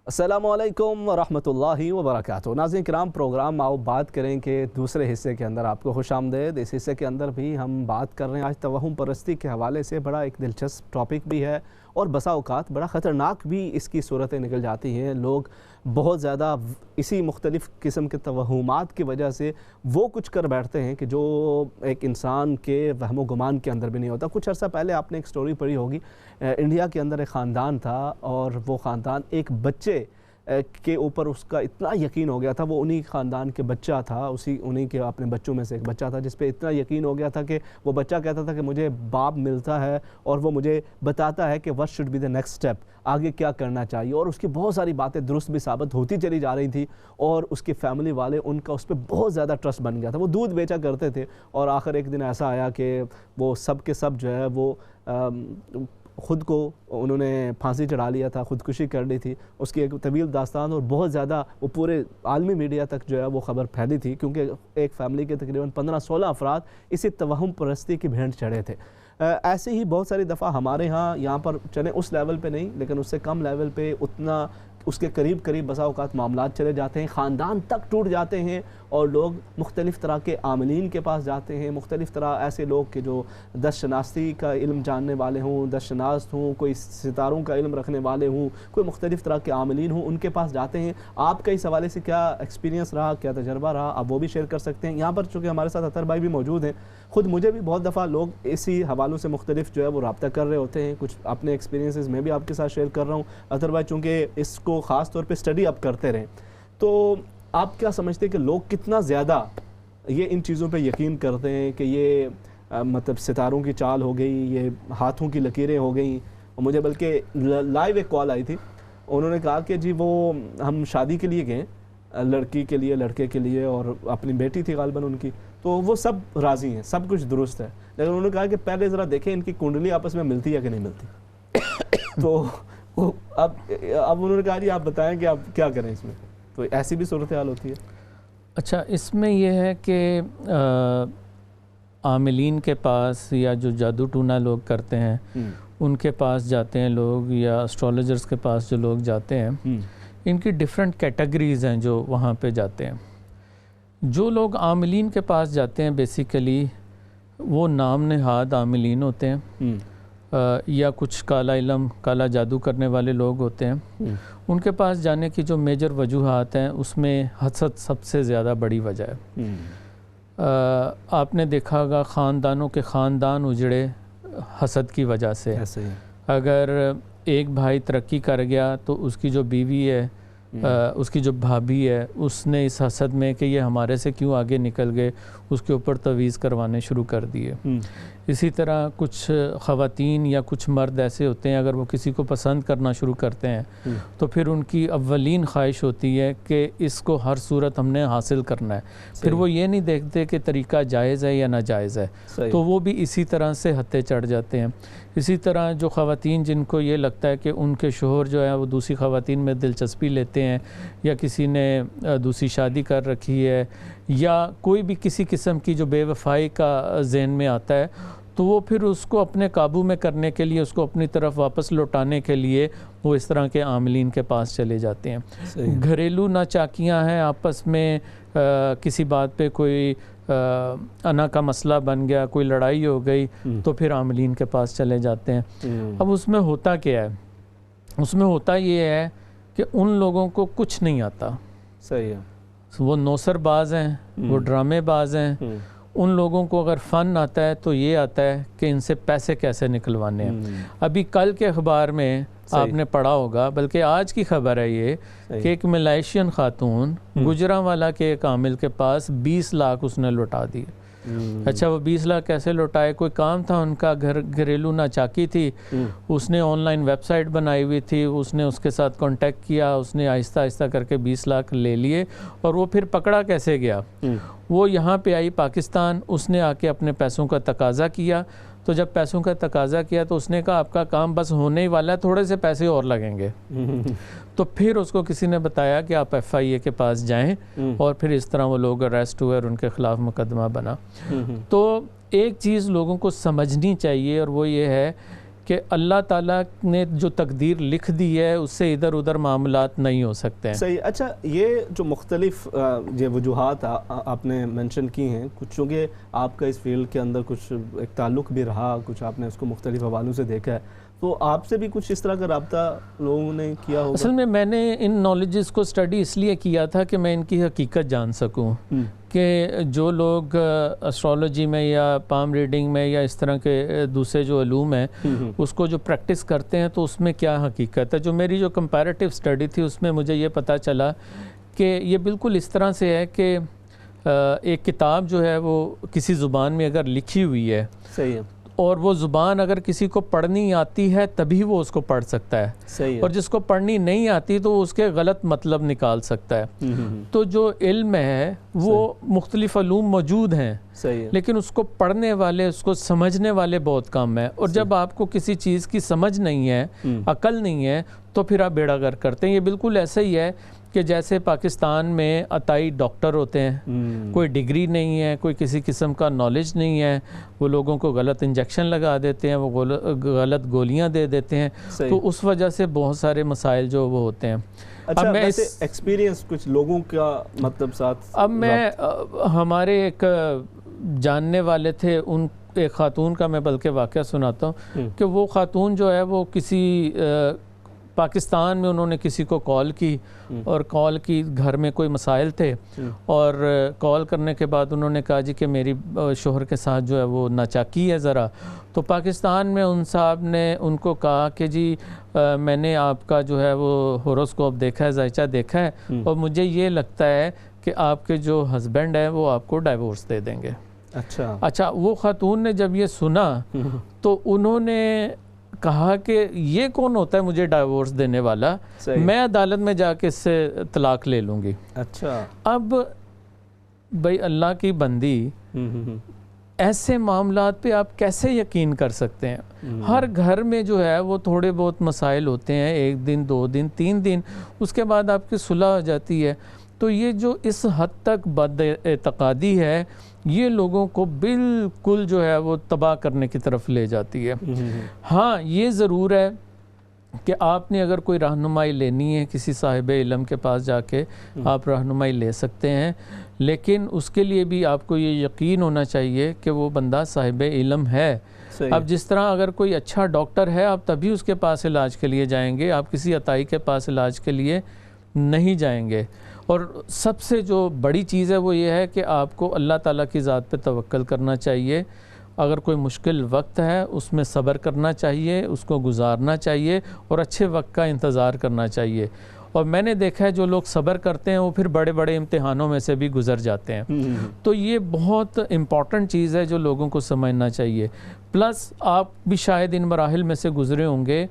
السلام علیکم ورحمۃ اللہ وبرکاتہ. ناظرین کرام, پروگرام آؤ بات کریں کہ دوسرے حصے کے اندر آپ کو خوش آمدید. اس حصے کے اندر بھی ہم بات کر رہے ہیں آج توہم پرستی کے حوالے سے. بڑا ایک دلچسپ ٹاپک بھی ہے اور بسا اوقات بڑا خطرناک بھی اس کی صورتیں نکل جاتی ہیں. لوگ بہت زیادہ اسی مختلف قسم کے توہمات کی وجہ سے وہ کچھ کر بیٹھتے ہیں کہ جو ایک انسان کے وہم و گمان کے اندر بھی نہیں ہوتا. کچھ عرصہ پہلے آپ نے ایک سٹوری پڑھی ہوگی, انڈیا کے اندر ایک خاندان تھا اور وہ خاندان ایک بچے کے اوپر اس کا اتنا یقین ہو گیا تھا, وہ انہی خاندان کے بچہ تھا, انہی کے اپنے بچوں میں سے ایک بچہ تھا جس پہ اتنا یقین ہو گیا تھا کہ وہ بچہ کہتا تھا کہ مجھے باپ ملتا ہے اور وہ مجھے بتاتا ہے کہ what should be the next step, آگے کیا کرنا چاہیے. اور اس کی بہت ساری باتیں درست بھی ثابت ہوتی چلی جا رہی تھی اور اس کی فیملی والے ان کا اس پہ بہت زیادہ ٹرسٹ بن گیا تھا. وہ دودھ بیچا کرتے تھے اور آخر ایک دن ایسا آیا کہ وہ سب کے سب جو ہے وہ خود کو انہوں نے پھانسی چڑھا لیا تھا, خودکشی کر لی تھی. اس کی ایک طویل داستان اور بہت زیادہ وہ پورے عالمی میڈیا تک جو ہے وہ خبر پھیلی تھی کیونکہ ایک فیملی کے تقریباً 15-16 افراد اسی توہم پرستی کی بھینٹ چڑھے تھے. ایسے ہی بہت ساری دفعہ ہمارے ہاں یہاں پر چلیں اس لیول پہ نہیں لیکن اس سے کم لیول پہ اتنا اس کے قریب بسا اوقات معاملات چلے جاتے ہیں, خاندان تک ٹوٹ جاتے ہیں اور لوگ مختلف طرح کے عاملین کے پاس جاتے ہیں. مختلف طرح ایسے لوگ کہ جو دس شناسی کا علم جاننے والے ہوں, دس شناس ہوں, کوئی ستاروں کا علم رکھنے والے ہوں, کوئی مختلف طرح کے عاملین ہوں, ان کے پاس جاتے ہیں. آپ کا اس حوالے سے کیا ایکسپیرینس رہا, کیا تجربہ رہا, آپ وہ بھی شیئر کر سکتے ہیں. یہاں پر چونکہ ہمارے ساتھ اطہر بھائی بھی موجود ہیں, خود مجھے بھی بہت دفعہ لوگ اسی حوالوں سے مختلف جو ہے وہ رابطہ کر رہے ہوتے ہیں. کچھ اپنے ایکسپیرینسز میں بھی آپ کے ساتھ شیئر کر رہا ہوں. اطہر بھائی چونکہ اس کو خاص طور پہ اسٹڈی آپ کرتے رہیں, تو آپ کیا سمجھتے ہیں کہ لوگ کتنا زیادہ یہ ان چیزوں پہ یقین کرتے ہیں کہ یہ مطلب ستاروں کی چال ہو گئی, یہ ہاتھوں کی لکیریں ہو گئیں. اور مجھے بلکہ لائیو ایک کال آئی تھی, انہوں نے کہا کہ جی وہ ہم شادی کے لیے گئے, لڑکی کے لیے لڑکے کے لیے, اور اپنی بیٹی تھی غالباً ان کی, تو وہ سب راضی ہیں, سب کچھ درست ہے, لیکن انہوں نے کہا کہ پہلے ذرا دیکھیں ان کی کنڈلی آپس میں ملتی ہے کہ نہیں ملتی. تو اب انہوں نے کہا جی آپ بتائیں کہ آپ کیا کریں اس میں. تو ایسی بھی صورتحال ہوتی ہے. اچھا, اس میں یہ ہے کہ عاملین کے پاس یا جو جادو ٹونا لوگ کرتے ہیں ان کے پاس جاتے ہیں لوگ, یا اسٹرالوجرز کے پاس جو لوگ جاتے ہیں, ان کی ڈیفرنٹ کیٹیگریز ہیں جو وہاں پہ جاتے ہیں. جو لوگ عاملین کے پاس جاتے ہیں بیسیکلی وہ نام نہاد عاملین ہوتے ہیں, یا کچھ کالا علم, کالا جادو کرنے والے لوگ ہوتے ہیں. ان کے پاس جانے کی جو میجر وجوہات ہیں اس میں حسد سب سے زیادہ بڑی وجہ ہے. آپ نے دیکھا ہوگا خاندانوں کے خاندان اجڑے حسد کی وجہ سے. اگر ایک بھائی ترقی کر گیا تو اس کی جو بیوی ہے, اس کی جو بھابھی ہے, اس نے اس حسد میں کہ یہ ہمارے سے کیوں آگے نکل گئے اس کے اوپر تویز کروانے شروع کر دیے. اسی طرح کچھ خواتین یا کچھ مرد ایسے ہوتے ہیں, اگر وہ کسی کو پسند کرنا شروع کرتے ہیں تو پھر ان کی اولین خواہش ہوتی ہے کہ اس کو ہر صورت ہم نے حاصل کرنا ہے. پھر وہ یہ نہیں دیکھتے کہ طریقہ جائز ہے یا ناجائز ہے, تو وہ بھی اسی طرح سے ہتھے چڑھ جاتے ہیں. اسی طرح جو خواتین جن کو یہ لگتا ہے کہ ان کے شوہر جو ہے وہ دوسری خواتین میں دلچسپی لیتے ہیں, یا کسی نے دوسری شادی کر رکھی ہے, یا کوئی بھی کسی قسم کی جو بے وفائی کا ذہن میں آتا ہے, تو وہ پھر اس کو اپنے قابو میں کرنے کے لیے, اس کو اپنی طرف واپس لوٹانے کے لیے وہ اس طرح کے عاملین کے پاس چلے جاتے ہیں. گھریلو ناچاکیاں ہیں آپس میں, کسی بات پہ کوئی انا کا مسئلہ بن گیا, کوئی لڑائی ہو گئی, تو پھر عاملین کے پاس چلے جاتے ہیں. اب اس میں ہوتا کیا ہے؟ اس میں ہوتا یہ ہے کہ ان لوگوں کو کچھ نہیں آتا. صحیح ہے. وہ نوسر باز ہیں, وہ ڈرامے باز ہیں. ان لوگوں کو اگر فن آتا ہے تو یہ آتا ہے کہ ان سے پیسے کیسے نکلوانے ہیں. ابھی کل کے اخبار میں آپ نے پڑھا ہوگا، بلکہ آج کی خبر ہے یہ کہ ایک ملائیشین خاتون گجرانوالہ کے ایک عامل کے پاس 20 لاکھ اس نے لوٹا دیے. اچھا وہ 20 لاکھ کیسے لوٹائے؟ کوئی کام تھا ان کا، گھریلو ناچاکی تھی، اس نے آن لائن ویب سائٹ بنائی ہوئی تھی، اس نے اس کے ساتھ کانٹیکٹ کیا، اس نے آہستہ آہستہ کر کے 20 لاکھ لے لیے. اور وہ پھر پکڑا کیسے گیا؟ وہ یہاں پہ آئی پاکستان، اس نے آ کے اپنے پیسوں کا تقاضا کیا. تو جب پیسوں کا تقاضا کیا تو اس نے کہا آپ کا کام بس ہونے ہی والا ہے، تھوڑے سے پیسے اور لگیں گے. تو پھر اس کو کسی نے بتایا کہ آپ FIA کے پاس جائیں، اور پھر اس طرح وہ لوگ اریسٹ ہوئے اور ان کے خلاف مقدمہ بنا. تو ایک چیز لوگوں کو سمجھنی چاہیے، اور وہ یہ ہے کہ اللہ تعالیٰ نے جو تقدیر لکھ دی ہے اس سے ادھر ادھر معاملات نہیں ہو سکتے ہیں. صحیح. اچھا یہ جو مختلف یہ وجوہات آپ نے مینشن کی ہیں، کچھ چونکہ آپ کا اس فیلڈ کے اندر کچھ ایک تعلق بھی رہا، کچھ آپ نے اس کو مختلف حوالوں سے دیکھا ہے، تو آپ سے بھی کچھ اس طرح کا رابطہ لوگوں نے کیا ہوگا؟ اصل میں نے ان نالجز کو اسٹڈی اس لیے کیا تھا کہ میں ان کی حقیقت جان سکوں کہ جو لوگ اسٹرالوجی میں یا پام ریڈنگ میں یا اس طرح کے دوسرے جو علوم ہیں اس کو جو پریکٹس کرتے ہیں تو اس میں کیا حقیقت ہے. جو میری جو کمپیریٹیو اسٹڈی تھی اس میں مجھے یہ پتہ چلا کہ یہ بالکل اس طرح سے ہے کہ ایک کتاب جو ہے وہ کسی زبان میں اگر لکھی ہوئی ہے، صحیح ہے، اور وہ زبان اگر کسی کو پڑھنی آتی ہے تبھی وہ اس کو پڑھ سکتا ہے. صحیح ہے. اور جس کو پڑھنی نہیں آتی تو اس کے غلط مطلب نکال سکتا ہے. تو جو علم ہے وہ مختلف علوم موجود ہیں، صحیح ہے، لیکن اس کو پڑھنے والے، اس کو سمجھنے والے بہت کم ہیں. اور جب آپ کو کسی چیز کی سمجھ نہیں ہے، عقل نہیں ہے، تو پھر آپ بیڑا غرق کرتے ہیں. یہ بالکل ایسا ہی ہے کہ جیسے پاکستان میں عطائی ڈاکٹر ہوتے ہیں، کوئی ڈگری نہیں ہے، کوئی کسی قسم کا نالج نہیں ہے، وہ لوگوں کو غلط انجیکشن لگا دیتے ہیں، وہ غلط گولیاں دے دیتے ہیں. تو اس وجہ سے بہت سارے مسائل جو وہ ہوتے ہیں. اچھا ویسے ایکسپیرینس کچھ لوگوں کا مطلب ساتھ، اب میں ہمارے ایک جاننے والے تھے، ان ایک خاتون کا میں بلکہ واقعہ سناتا ہوں کہ وہ خاتون جو ہے وہ کسی پاکستان میں انہوں نے کسی کو کال کی، اور کال کی گھر میں کوئی مسائل تھے، اور کال کرنے کے بعد انہوں نے کہا جی کہ میری شوہر کے ساتھ جو ہے وہ ناچاکی ہے ذرا. تو پاکستان میں ان صاحب نے ان کو کہا کہ جی میں نے آپ کا جو ہے وہ ہوروسکوپ دیکھا ہے، ذائچہ دیکھا ہے، اور مجھے یہ لگتا ہے کہ آپ کے جو ہسبینڈ ہیں وہ آپ کو ڈائیورس دے دیں گے. اچھا وہ خاتون نے جب یہ سنا تو انہوں نے کہا کہ یہ کون ہوتا ہے مجھے ڈائیورس دینے والا، میں عدالت میں جا کے اس سے طلاق لے لوں گی. اچھا اب بھائی اللہ کی بندی، ایسے معاملات پہ آپ کیسے یقین کر سکتے ہیں؟ ہر گھر میں جو ہے وہ تھوڑے بہت مسائل ہوتے ہیں، 1 دن 2 دن 3 دن، اس کے بعد آپ کی صلح ہو جاتی ہے. تو یہ جو اس حد تک بد اعتقادی ہے یہ لوگوں کو بالکل جو ہے وہ تباہ کرنے کی طرف لے جاتی ہے. ہاں یہ ضرور ہے کہ آپ نے اگر کوئی رہنمائی لینی ہے کسی صاحب علم کے پاس جا کے آپ رہنمائی لے سکتے ہیں، لیکن اس کے لیے بھی آپ کو یہ یقین ہونا چاہیے کہ وہ بندہ صاحب علم ہے. اب جس طرح اگر کوئی اچھا ڈاکٹر ہے آپ تبھی اس کے پاس علاج کے لیے جائیں گے، آپ کسی عطائی کے پاس علاج کے لیے نہیں جائیں گے. اور سب سے جو بڑی چیز ہے وہ یہ ہے کہ آپ کو اللہ تعالیٰ کی ذات پہ توکل کرنا چاہیے. اگر کوئی مشکل وقت ہے اس میں صبر کرنا چاہیے، اس کو گزارنا چاہیے، اور اچھے وقت کا انتظار کرنا چاہیے. اور میں نے دیکھا ہے جو لوگ صبر کرتے ہیں وہ پھر بڑے بڑے امتحانوں میں سے بھی گزر جاتے ہیں. تو یہ بہت امپورٹنٹ چیز ہے جو لوگوں کو سمجھنا چاہیے. پلس آپ بھی شاید ان مراحل میں سے گزرے ہوں گے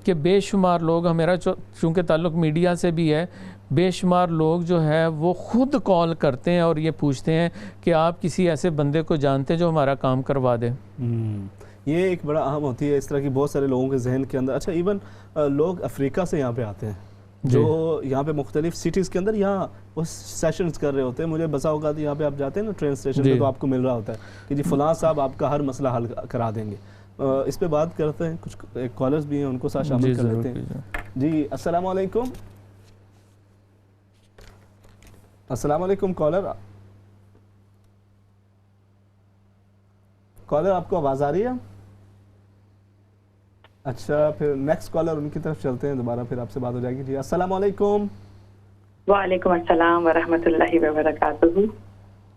کہ بے شمار لوگ، ہمارا چونکہ تعلق میڈیا سے بھی ہے، بے شمار لوگ جو ہے وہ خود کال کرتے ہیں اور یہ پوچھتے ہیں کہ آپ کسی ایسے بندے کو جانتے ہیں جو ہمارا کام کروا دے. یہ ایک بڑا اہم ہوتی ہے اس طرح کی بہت سارے لوگوں کے ذہن کے اندر. اچھا ایون لوگ افریقہ سے یہاں پہ آتے ہیں جو یہاں پہ مختلف سٹیز کے اندر یہاں وہ سیشنز کر رہے ہوتے ہیں. مجھے بسا اوقات یہاں پہ آپ جاتے ہیں نا ٹرین اسٹیشن پہ تو آپ کو مل رہا ہوتا ہے کہ جی فلاں صاحب آپ کا ہر مسئلہ حل کرا دیں گے. اس پہ بات کرتے ہیں، کچھ کالرز بھی ہیں ان کو ساتھ شامل کر لیتے ہیں. جی السلام علیکم. السلام علیکم کالر آپ کو آواز آ رہی ہے؟ اچھا پھر نیکسٹ کالر ان کی طرف چلتے ہیں، دوبارہ پھر آپ سے بات ہو جائے گی. جی السلام علیکم. وعلیکم السلام ورحمۃ اللہ وبرکاتہ.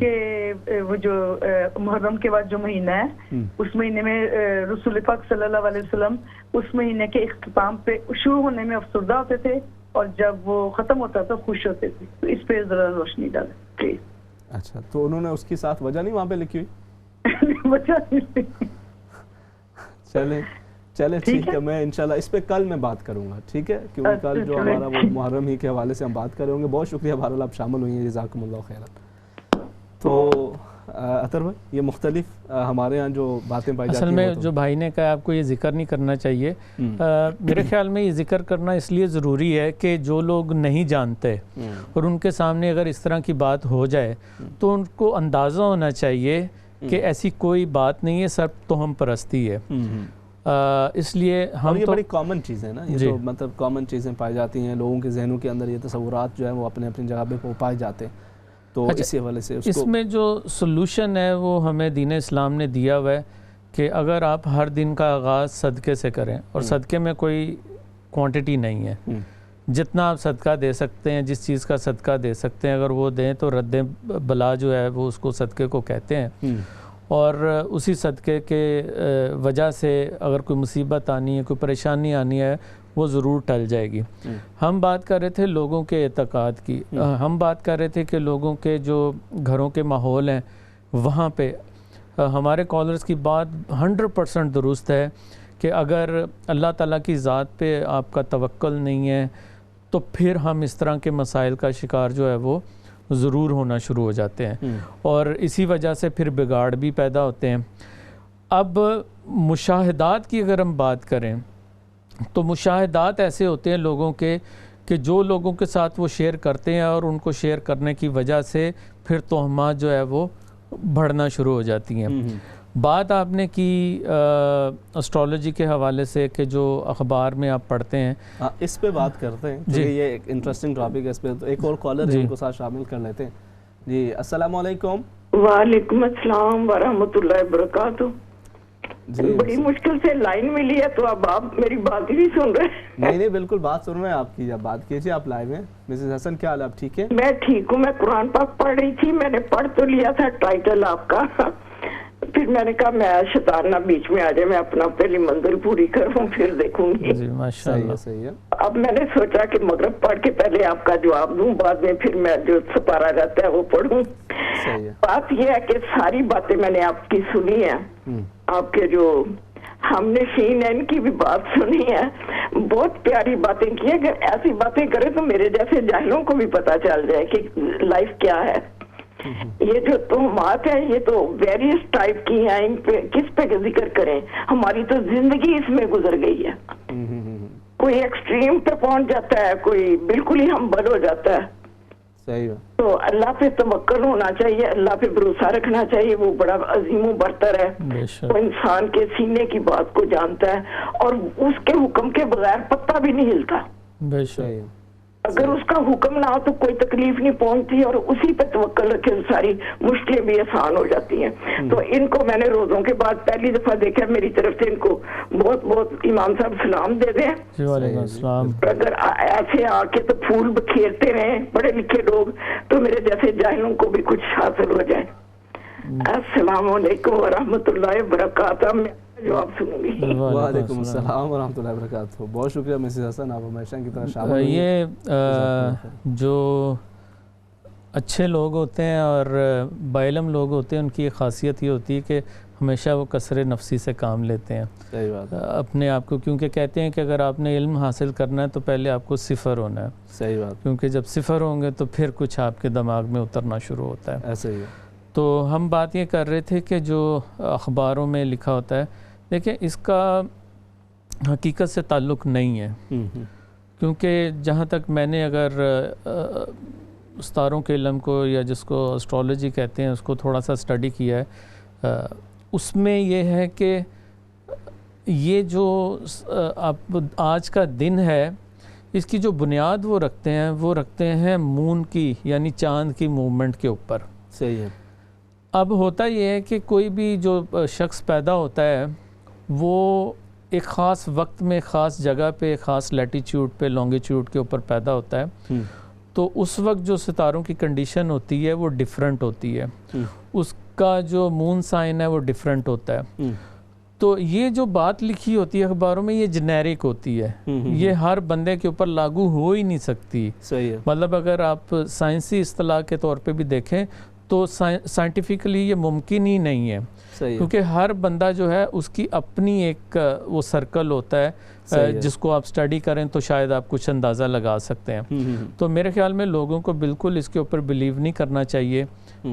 کہ وہ جو محرم کے بعد جو مہینہ ہے اس مہینے میں رسول پاک صلی اللہ علیہ وسلم اس مہینے کے اختتام پہ شروع ہونے میں افسردہ ہوتے تھے اور جب وہ ختم ہوتا تھا خوش ہوتے تھے. تو اس پہ ذرا روشنی ڈالیں پلیز. اچھا تو انہوں نے اس کی ساتھ وجہ نہیں وہاں پہ لکھی ہوئی؟ وجہ نہیں. چلے ٹھیک ہے, میں انشاءاللہ اس پہ کل میں بات کروں گا, ٹھیک ہے, کیونکہ کل جو ہمارا وہ محرم ہی کے حوالے سے ہم بات کریں گے. بہت شکریہ بہرحال آپ شامل ہوئی ہیں, جزاکم اللہ خیرا. تو اطہر بھائی یہ مختلف ہمارے ہاں جو باتیں پائی جاتی ہیں, اصل میں جو بھائی نے کہا آپ کو یہ ذکر نہیں کرنا چاہیے. میرے خیال میں یہ ذکر کرنا اس لیے ضروری ہے کہ جو لوگ نہیں جانتے اور ان کے سامنے اگر اس طرح کی بات ہو جائے تو ان کو اندازہ ہونا چاہیے کہ ایسی کوئی بات نہیں ہے, صرف توہم پرستی ہے. اس لیے ہم یہ بڑی کامن چیز ہے نا, یہ تو مطلب کامن چیزیں پائی جاتی ہیں لوگوں کے ذہنوں کے اندر, یہ تصورات جو ہیں وہ اپنے اپنی جگہ پہ پائے جاتے ہیں. تو اسی حوالے سے اس میں جو سلوشن ہے وہ ہمیں دین اسلام نے دیا ہوا ہے کہ اگر آپ ہر دن کا آغاز صدقے سے کریں, اور صدقے میں کوئی کوانٹٹی نہیں ہے, جتنا آپ صدقہ دے سکتے ہیں, جس چیز کا صدقہ دے سکتے ہیں اگر وہ دیں تو رد بلا جو ہے وہ اس کو صدقے کو کہتے ہیں. اور اسی صدقے کے وجہ سے اگر کوئی مصیبت آنی ہے, کوئی پریشانی آنی ہے, وہ ضرور ٹل جائے گی. ہم بات کر رہے تھے لوگوں کے اعتقاد کی, ہم بات کر رہے تھے کہ لوگوں کے جو گھروں کے ماحول ہیں وہاں پہ ہمارے کالرز کی بات 100% درست ہے کہ اگر اللہ تعالیٰ کی ذات پہ آپ کا توکل نہیں ہے تو پھر ہم اس طرح کے مسائل کا شکار جو ہے وہ ضرور ہونا شروع ہو جاتے ہیں, اور اسی وجہ سے پھر بگاڑ بھی پیدا ہوتے ہیں. اب مشاہدات کی اگر ہم بات کریں تو مشاہدات ایسے ہوتے ہیں لوگوں کے کہ جو لوگوں کے ساتھ وہ شیئر کرتے ہیں اور ان کو شیئر کرنے کی وجہ سے پھر توہمات جو ہے وہ بڑھنا شروع ہو جاتی ہیں. بات آپ نے کی اسٹرالوجی کے حوالے سے کہ جو اخبار میں آپ پڑھتے ہیں, اس پہ بات کرتے ہیں جی, یہ ایک انٹرسٹنگ ٹاپک ہے. اس پہ تو ایک اور کالر ہے, ان کو ساتھ شامل کر لیتے ہیں. جی السلام علیکم. وعلیکم السلام ورحمۃ اللہ وبرکاتہ. بڑی مشکل سے لائن ملی ہے تو اب آپ میری بات ہی نہیں سن رہے. نہیں بالکل بات سن رہے ہیں آپ کی, جب بات کیجیے, آپ لائیو ہیں. مسز حسن کیا حال ہے, آپ ٹھیک ہے؟ میں ٹھیک ہوں. میں قرآن پاک پڑھ رہی تھی, میں نے پڑھ تو لیا تھا ٹائٹل آپ کا, پھر میں نے کہا میں شیطان نہ بیچ میں آ جائے, میں اپنا پہلی منزل پوری کروں پھر دیکھوں گی. صحیح ہے. اب میں نے سوچا کہ مغرب پڑھ کے پہلے آپ کا جواب دوں, بعد میں پھر میں جو سپارہ رہتا ہے وہ پڑھوں. بات یہ ہے کہ ساری باتیں میں نے آپ کی سنی ہیں, آپ کے جو ہم نے شین ہے ان کی بھی بات سنی ہے, بہت پیاری باتیں کی ہیں. اگر ایسی باتیں کرے تو میرے جیسے جاہلوں کو بھی پتا چل جائے کہ لائف کیا ہے. یہ جو تہمات ہیں یہ تو ویریس ٹائپ کی ہیں, ان پہ کس پہ ذکر کریں, ہماری تو زندگی اس میں گزر گئی ہے. کوئی ایکسٹریم پہ پہنچ جاتا ہے, کوئی بالکل ہی ہمبل ہو جاتا ہے. تو اللہ پہ توکل ہونا چاہیے, اللہ پہ بھروسہ رکھنا چاہیے, وہ بڑا عظیم و برتر ہے. وہ انسان کے سینے کی بات کو جانتا ہے اور اس کے حکم کے بغیر پتہ بھی نہیں ہلتا. اگر اس کا حکم نہ ہو تو کوئی تکلیف نہیں پہنچتی, اور اسی پہ توکل رکھے تو ساری مشکلیں بھی آسان ہو جاتی ہیں. تو ان کو میں نے روزوں کے بعد پہلی دفعہ دیکھا, میری طرف سے ان کو بہت بہت امام صاحب سلام دے دیں. اگر ایسے آ کے تو پھول بکھیرتے رہیں پڑھے لکھے لوگ, تو میرے جیسے جاہلوں کو بھی کچھ حاصل ہو جائے. السلام علیکم ورحمۃ اللہ وبرکاتہ. جواب سنوں گی. وعلیکم السلام ورحمۃ اللہ وبرکاتہ. بہت شکریہ مسز حسن, آپ ہمیشہ کی طرح شامل ہوئی. یہ جو اچھے لوگ ہوتے ہیں اور باعلم لوگ ہوتے ہیں, ان کی ایک خاصیت یہ ہوتی ہے کہ ہمیشہ وہ کثر نفسی سے کام لیتے ہیں. صحیح بات ہے. اپنے آپ کو, کیونکہ کہتے ہیں کہ اگر آپ نے علم حاصل کرنا ہے تو پہلے آپ کو صفر ہونا ہے. صحیح بات. کیونکہ جب صفر ہوں گے تو پھر کچھ آپ کے دماغ میں اترنا شروع ہوتا ہے. ایسے ہی ہے. تو ہم بات یہ کر رہے تھے کہ جو اخباروں میں لکھا ہوتا ہے, دیکھیں اس کا حقیقت سے تعلق نہیں ہے. کیونکہ جہاں تک میں نے اگر ستاروں کے علم کو, یا جس کو اسٹرالوجی کہتے ہیں, اس کو تھوڑا سا اسٹڈی کیا ہے, اس میں یہ ہے کہ یہ جو آج کا دن ہے اس کی جو بنیاد وہ رکھتے ہیں مون کی, یعنی چاند کی موومنٹ کے اوپر. صحیح ہے. اب ہوتا یہ ہے کہ کوئی بھی جو شخص پیدا ہوتا ہے وہ ایک خاص وقت میں, خاص جگہ پہ, خاص لیٹیچیوڈ پہ, لانگیچیوڈ کے اوپر پیدا ہوتا ہے, تو اس وقت جو ستاروں کی کنڈیشن ہوتی ہے وہ ڈیفرنٹ ہوتی ہے، اس کا جو مون سائن ہے وہ ڈیفرنٹ ہوتا ہے. تو یہ جو بات لکھی ہوتی ہے اخباروں میں یہ جنیرک ہوتی ہے، یہ ہر بندے کے اوپر لاگو ہو ہی نہیں سکتی. مطلب اگر آپ سائنسی اصطلاح کے طور پہ بھی دیکھیں تو سائنٹیفکلی یہ ممکن ہی نہیں ہے، کیونکہ ہر بندہ جو ہے اس کی اپنی ایک وہ سرکل ہوتا ہے جس کو آپ سٹڈی کریں تو شاید آپ کچھ اندازہ لگا سکتے ہیں. تو میرے خیال میں لوگوں کو بالکل اس کے اوپر بلیو نہیں کرنا چاہیے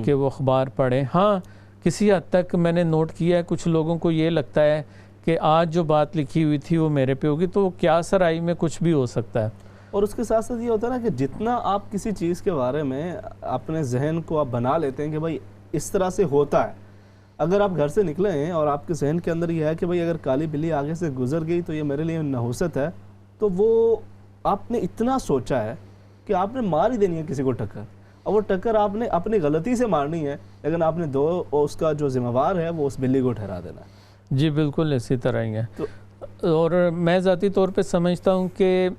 کہ وہ اخبار پڑھیں. ہاں کسی حد تک میں نے نوٹ کیا ہے کچھ لوگوں کو یہ لگتا ہے کہ آج جو بات لکھی ہوئی تھی وہ میرے پہ ہوگی، تو کیا سرائی میں کچھ بھی ہو سکتا ہے. اور اس کے ساتھ ساتھ یہ ہوتا ہے نا کہ جتنا آپ کسی چیز کے بارے میں اپنے ذہن کو آپ بنا لیتے ہیں کہ بھائی اس طرح سے ہوتا ہے، اگر آپ گھر سے نکلے ہیں اور آپ کے ذہن کے اندر یہ ہے کہ بھائی اگر کالی بلی آگے سے گزر گئی تو یہ میرے لیے نحوست ہے، تو وہ آپ نے اتنا سوچا ہے کہ آپ نے مار ہی دینی ہے کسی کو ٹکر، اور وہ ٹکر آپ نے اپنی غلطی سے مارنی ہے، لیکن آپ نے اس کا جو ذمہ وار ہے وہ اس بلی کو ٹھہرا دینا ہے. جی بالکل اسی طرح ہی ہے. اور میں ذاتی طور پہ سمجھتا ہوں کہ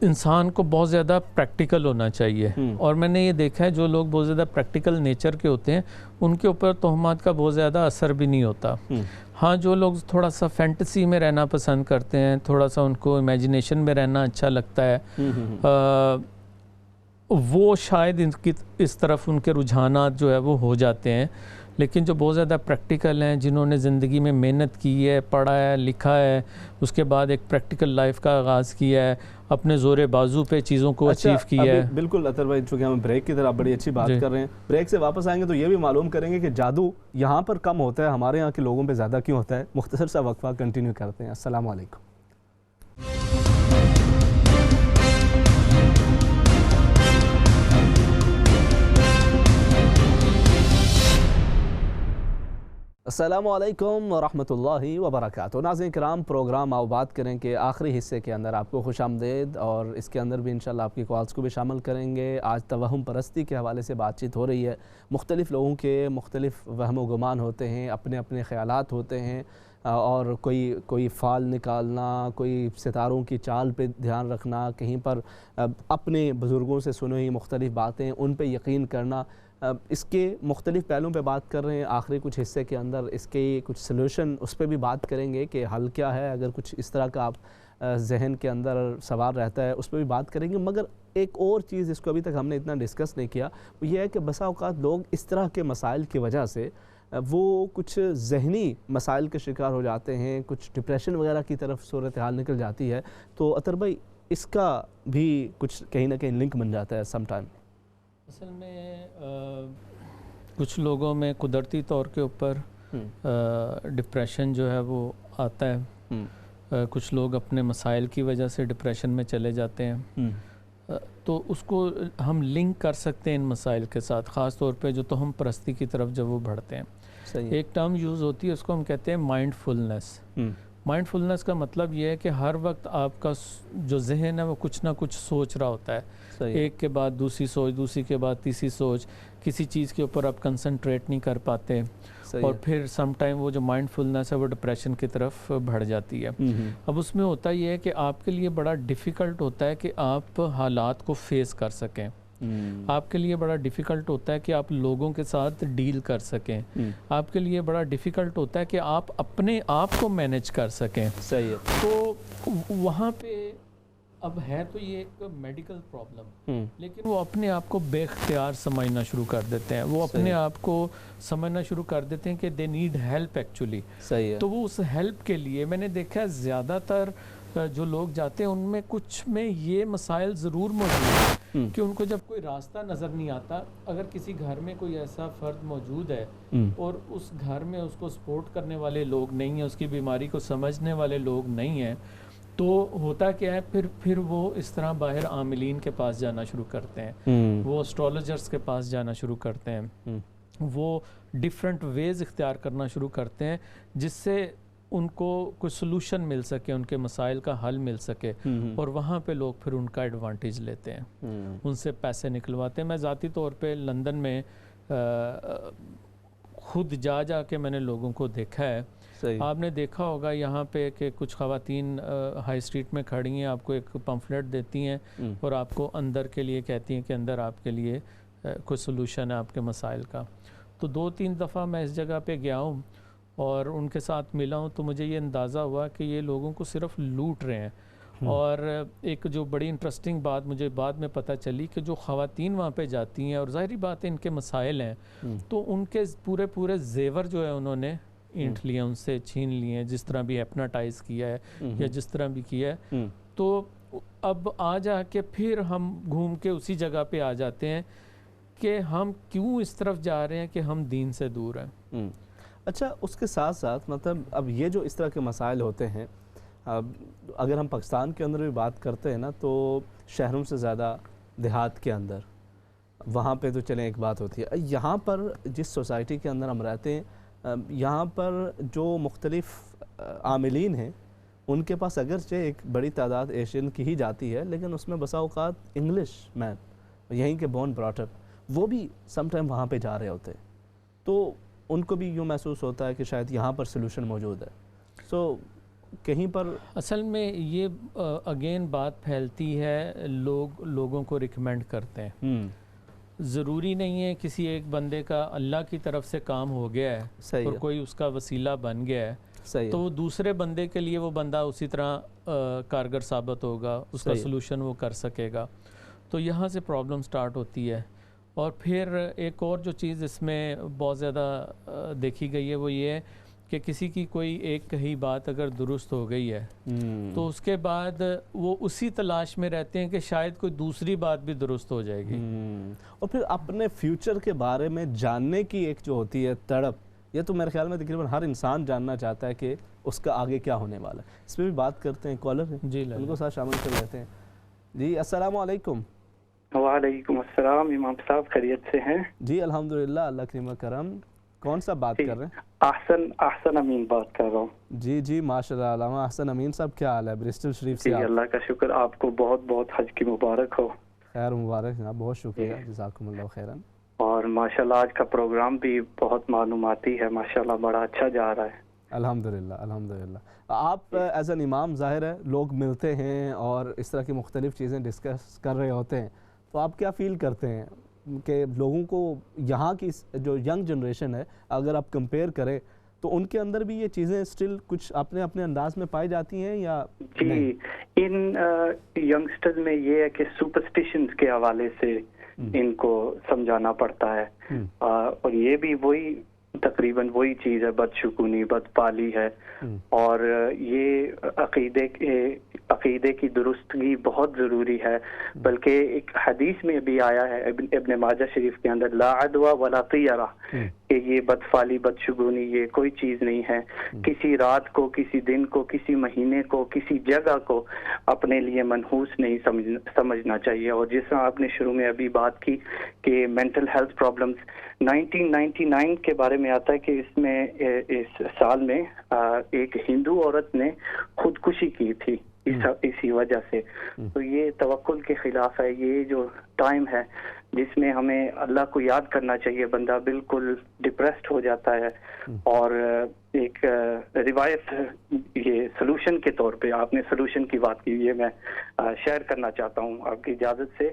انسان کو بہت زیادہ پریکٹیکل ہونا چاہیے، اور میں نے یہ دیکھا ہے جو لوگ بہت زیادہ پریکٹیکل نیچر کے ہوتے ہیں ان کے اوپر تہمات کا بہت زیادہ اثر بھی نہیں ہوتا. ہاں جو لوگ تھوڑا سا فینٹسی میں رہنا پسند کرتے ہیں، تھوڑا سا ان کو امیجنیشن میں رہنا اچھا لگتا ہے، وہ شاید اس طرف ان کے رجحانات جو ہے وہ ہو جاتے ہیں. لیکن جو بہت زیادہ پریکٹیکل ہیں، جنہوں نے زندگی میں محنت کی ہے، پڑھا ہے، لکھا ہے، اس کے بعد ایک پریکٹیکل لائف کا آغاز کیا ہے، اپنے زور بازو پہ چیزوں کو اچیو کیا ہے. بالکل اطہر بھائی، چونکہ ہم بریک کی طرح بڑی اچھی بات کر رہے ہیں، بریک سے واپس آئیں گے تو یہ بھی معلوم کریں گے کہ جادو یہاں پر کم ہوتا ہے، ہمارے یہاں کے لوگوں پہ زیادہ کیوں ہوتا ہے. مختصر سا وقفہ کنٹینیو کرتے ہیں. السلام علیکم. السلام علیکم ورحمۃ اللہ وبرکاتہ. ناظرین کرام، پروگرام آؤ بات کریں کہ آخری حصے کے اندر آپ کو خوش آمدید، اور اس کے اندر بھی انشاءاللہ آپ کی کالز کو بھی شامل کریں گے. آج توہم پرستی کے حوالے سے بات چیت ہو رہی ہے. مختلف لوگوں کے مختلف وہم و گمان ہوتے ہیں، اپنے اپنے خیالات ہوتے ہیں، اور کوئی فال نکالنا، کوئی ستاروں کی چال پہ دھیان رکھنا، کہیں پر اپنے بزرگوں سے سنی ہوئی مختلف باتیں ان پہ یقین کرنا. اس کے مختلف پہلوؤں پہ بات کر رہے ہیں. آخری کچھ حصے کے اندر اس کے کچھ سلوشن اس پہ بھی بات کریں گے کہ حل کیا ہے اگر کچھ اس طرح کا آپ ذہن کے اندر سوال رہتا ہے، اس پہ بھی بات کریں گے. مگر ایک اور چیز جس کو ابھی تک ہم نے اتنا ڈسکس نہیں کیا وہ یہ ہے کہ بسا اوقات لوگ اس طرح کے مسائل کی وجہ سے وہ کچھ ذہنی مسائل کے شکار ہو جاتے ہیں، کچھ ڈپریشن وغیرہ کی طرف صورتحال نکل جاتی ہے. تو اطہر بھائی اس کا بھی کچھ کہیں نہ کہیں لنک بن جاتا ہے سم ٹائم. اصل میں کچھ لوگوں میں قدرتی طور کے اوپر ڈپریشن جو ہے وہ آتا ہے. کچھ لوگ اپنے مسائل کی وجہ سے ڈپریشن میں چلے جاتے ہیں، تو اس کو ہم لنک کر سکتے ہیں ان مسائل کے ساتھ، خاص طور پہ جو توہم پرستی کی طرف جب وہ بڑھتے ہیں. ایک ٹرم یوز ہوتی ہے، اس کو ہم کہتے ہیں مائنڈ فلنس. مائنڈ فلنس کا مطلب یہ ہے کہ ہر وقت آپ کا جو ذہن ہے وہ کچھ نہ کچھ سوچ رہا ہوتا ہے. ایک کے بعد دوسری سوچ، دوسری کے بعد تیسری سوچ، کسی چیز کے اوپر آپ کنسنٹریٹ نہیں کر پاتے، اور پھر سم ٹائم وہ جو مائنڈ فلنس ہے وہ ڈپریشن کی طرف بڑھ جاتی ہے. اب اس میں ہوتا یہ ہے کہ آپ کے لیے بڑا ڈیفیکلٹ ہوتا ہے کہ آپ حالات کو فیس کر سکیں. آپ کے لیے بڑا ڈیفیکلٹ ہوتا ہے کہ آپ لوگوں کے ساتھ ڈیل کر سکیں. آپ کے لیے بڑا ڈیفیکلٹ ہوتا ہے کہ آپ اپنے آپ کو مینیج کر سکیں. تو وہاں پہ اب ہے تو یہ ایک میڈیکل پرابلم، لیکن وہ اپنے آپ کو بے اختیار سمجھنا شروع کر دیتے ہیں. وہ اپنے آپ کو سمجھنا شروع کر دیتے ہیں کہ دے نیڈ ہیلپ ایکچولی. تو وہ اس ہیلپ کے لیے میں نے دیکھا ہے زیادہ تر جو لوگ جاتے ہیں ان میں کچھ میں یہ مسائل ضرور موجود ہیں کہ ان کو جب کوئی راستہ نظر نہیں آتا، اگر کسی گھر میں کوئی ایسا فرد موجود ہے اور اس گھر میں اس کو سپورٹ کرنے والے لوگ نہیں ہیں، اس کی بیماری کو سمجھنے والے لوگ نہیں ہیں، تو ہوتا کیا ہے پھر وہ اس طرح باہر عاملین کے پاس جانا شروع کرتے ہیں، وہ اسٹرالوجرز کے پاس جانا شروع کرتے ہیں، وہ ڈیفرنٹ ویز اختیار کرنا شروع کرتے ہیں جس سے ان کو کوئی سلوشن مل سکے، ان کے مسائل کا حل مل سکے. اور وہاں پہ لوگ پھر ان کا ایڈوانٹیج لیتے ہیں، ان سے پیسے نکلواتے ہیں. میں ذاتی طور پہ لندن میں خود جا کے میں نے لوگوں کو دیکھا ہے آپ نے دیکھا ہوگا یہاں پہ کہ کچھ خواتین ہائی اسٹریٹ میں کھڑی ہیں، آپ کو ایک پمفلیٹ دیتی ہیں اور آپ کو اندر کے لیے کہتی ہیں کہ اندر آپ کے لیے کوئی سلوشن ہے آپ کے مسائل کا. تو 2-3 دفعہ میں اس جگہ پہ گیا ہوں اور ان کے ساتھ ملا ہوں، تو مجھے یہ اندازہ ہوا کہ یہ لوگوں کو صرف لوٹ رہے ہیں. اور ایک جو بڑی انٹرسٹنگ بات مجھے بعد میں پتہ چلی کہ جو خواتین وہاں پہ جاتی ہیں اور ظاہری بات ہے ان کے مسائل ہیں، تو ان کے پورے زیور جو ہے انہوں نے اینٹ لیے، ان سے چھین لیے ہیں، جس طرح بھی ہیپناٹائز کیا ہے یا جس طرح بھی کیا ہے. تو اب آ جا کے پھر ہم گھوم کے اسی جگہ پہ آ جاتے ہیں کہ ہم کیوں اس طرف جا رہے ہیں کہ ہم دین سے دور ہیں. اچھا، اس کے ساتھ ساتھ مطلب اب یہ جو اس طرح کے مسائل ہوتے ہیں، اگر ہم پاکستان کے اندر بھی بات کرتے ہیں نا، تو شہروں سے زیادہ دیہات کے اندر، وہاں پہ تو چلیں ایک بات ہوتی ہے. یہاں پر جس سوسائٹی کے اندر ہم رہتے ہیں، یہاں پر جو مختلف عاملین ہیں ان کے پاس اگرچہ ایک بڑی تعداد ایشین کی ہی جاتی ہے، لیکن اس میں بسا اوقات انگلش مین یہیں کے بورن براٹ اپ وہ بھی سم ٹائم وہاں پہ جا رہے ہوتے ہیں، تو ان کو بھی یوں محسوس ہوتا ہے کہ شاید یہاں پر سلوشن موجود ہے. سو کہیں پر اصل میں یہ اگین بات پھیلتی ہے، لوگوں کو ریکمینڈ کرتے ہیں. ضروری نہیں ہے کسی ایک بندے کا اللہ کی طرف سے کام ہو گیا ہے اور کوئی اس کا وسیلہ بن گیا ہے تو وہ دوسرے بندے کے لیے وہ بندہ اسی طرح کارگر ثابت ہوگا، اس کا سلوشن وہ کر سکے گا. تو یہاں سے پرابلم سٹارٹ ہوتی ہے. اور پھر ایک اور جو چیز اس میں بہت زیادہ دیکھی گئی ہے وہ یہ ہے کہ کسی کی کوئی ایک کہی بات اگر درست ہو گئی ہے تو اس کے بعد وہ اسی تلاش میں رہتے ہیں کہ شاید کوئی دوسری بات بھی درست ہو جائے گی. اور پھر اپنے فیوچر کے بارے میں جاننے کی ایک جو ہوتی ہے تڑپ، یہ تو میرے خیال میں تقریباً ہر انسان جاننا چاہتا ہے کہ اس کا آگے کیا ہونے والا ہے. اس پہ بھی بات کرتے ہیں، کالر ہیں جی، ان کو ساتھ شامل کر لیتے ہیں. جی السلام علیکم. وعلیکم السلام. امام صاحب خیریت سے ہیں؟ جی الحمدللہ، اللہ کریم و کرم. کون سا بات کر رہے ہیں؟ احسن امین بات کر رہا ہوں. جی ماشاءاللہ. علامہ احسن امین صاحب کیا حال ہے؟ برسٹل شریف سے. اللہ کا شکر، آپ کو بہت بہت حج کی مبارک ہو. خیر مبارک جناب، بہت شکریہ، جزاکم اللہ خیرا. اور ماشاءاللہ آج کا پروگرام بھی بہت معلوماتی ہے، ماشاءاللہ بڑا اچھا جا رہا ہے. الحمدللہ. آپ ایز این امام، ظاہر ہے لوگ ملتے ہیں اور اس طرح کی مختلف چیزیں ڈسکس کر رہے ہوتے ہیں، تو آپ کیا فیل کرتے ہیں کہ لوگوں کو یہاں کی جو ینگ جنریشن ہے اگر آپ کمپیئر کریں تو ان کے اندر بھی یہ چیزیں اسٹل کچھ اپنے انداز میں پائی جاتی ہیں یا جی؟ ان ینگسٹر میں یہ ہے کہ سپرسٹیشنز کے حوالے سے ان کو سمجھانا پڑتا ہے، اور یہ بھی وہی تقریباً وہی چیز ہے، بدشگونی، بدپالی ہے. اور یہ عقیدے کی درستگی بہت ضروری ہے. بلکہ ایک حدیث میں بھی آیا ہے ابن ماجہ شریف کے اندر، لا عدوى ولا طیرہ، کہ یہ بدفالی، بدشگونی یہ کوئی چیز نہیں ہے. کسی رات کو، کسی دن کو، کسی مہینے کو، کسی جگہ کو اپنے لیے منحوس نہیں سمجھنا چاہیے. اور جس طرح آپ نے شروع میں ابھی بات کی کہ مینٹل ہیلتھ پرابلمز 1999 کے بارے میں آتا ہے کہ اس سال میں ایک ہندو عورت نے خودکشی کی تھی اسی وجہ سے. تو یہ توکل کے خلاف ہے. یہ جو ٹائم ہے جس میں ہمیں اللہ کو یاد کرنا چاہیے، بندہ بالکل ڈپریسڈ ہو جاتا ہے. اور ایک روایت یہ سلوشن کے طور پہ، آپ نے سلوشن کی بات کی، یہ میں شیئر کرنا چاہتا ہوں آپ کی اجازت سے.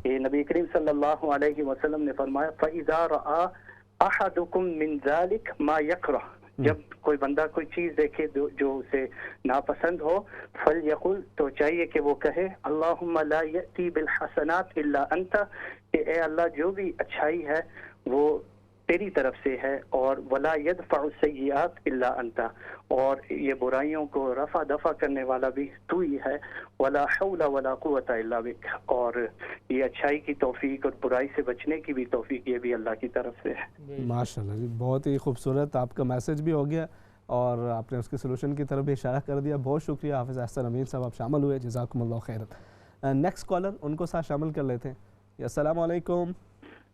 کہ نبی کریم صلی اللہ علیہ وسلم نے فرمایا فَإِذَا رَآ أَحَدُكُم مِّن ذَلِكَ مَا يَكْرَهُ، جب کوئی بندہ کوئی چیز دیکھے جو اسے ناپسند ہو، فَلْيَقُلْ، تو چاہیے کہ وہ کہے اللہم لا یأتی بالحسنات الا انت، کہ اے اللہ جو بھی اچھائی ہے وہ تیری طرف سے ہے، اور ولا يدفع السیئات الا انت، اور یہ برائیوں کو رفع دفع کرنے والا بھی تو ہی ہے، ولا حول ولا قوت الا بک، اور یہ اچھائی کی توفیق اور برائی سے بچنے کی بھی توفیق یہ بھی اللہ کی طرف سے ہے. ماشاءاللہ جی، بہت ہی خوبصورت آپ کا میسج بھی ہو گیا اور آپ نے اس کے سلوشن کی طرف بھی اشارہ کر دیا. بہت شکریہ حافظ احسن امین صاحب، آپ شامل ہوئے، جزاکم اللہ خیرا. نیکسٹ کالر، ان کو ساتھ شامل کر لیتے ہیں. السلام علیکم.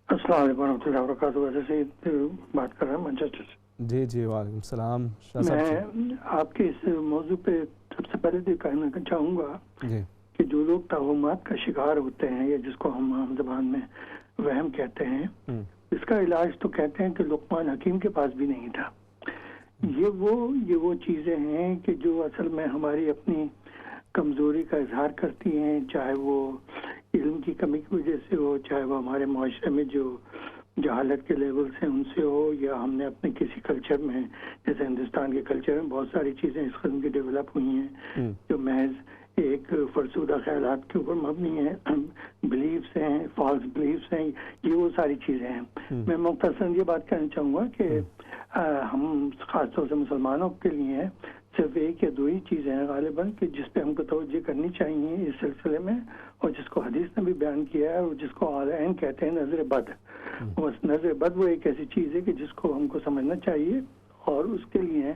السلام علیکم ورحمۃ اللہ وبرکاتہ. ویسے سے بات کر رہا ہوں مانچسٹر سے. جی وعلیکم السلام. میں آپ کے اس موضوع پہ سب سے پہلے یہ کہنا چاہوں گا کہ جو لوگ توہمات کا شکار ہوتے ہیں، یا جس کو ہم عام زبان میں وہم کہتے ہیں، اس کا علاج تو کہتے ہیں کہ لقمان حکیم کے پاس بھی نہیں تھا. یہ وہ چیزیں ہیں کہ جو اصل میں ہماری اپنی کمزوری کا اظہار کرتی ہیں، چاہے وہ علم کی کمی کی وجہ سے ہو، چاہے وہ ہمارے معاشرے میں جو جہالت کے لیولز ہیں ان سے ہو، یا ہم نے اپنے کسی کلچر میں، جیسے ہندوستان کے کلچر میں بہت ساری چیزیں اس قسم کی ڈیولپ ہوئی ہیں جو محض ایک فرسودہ خیالات کے اوپر مبنی ہیں، بلیفس ہیں، فالس بلیفس ہیں، یہ وہ ساری چیزیں ہیں۔ میں مختصراً یہ بات کہنا چاہوں گا کہ ہم خاص طور سے مسلمانوں کے لیے صرف ایک یا دو ہی چیزیں ہیں غالباً کہ جس پہ ہم کو توجہ کرنی چاہیے اس سلسلے میں، اور جس کو حدیث نے بھی بیان کیا ہے، اور جس کو عین کہتے ہیں نظر بد۔ نظر بد وہ ایک ایسی چیز ہے کہ جس کو ہم کو سمجھنا چاہیے، اور اس کے لیے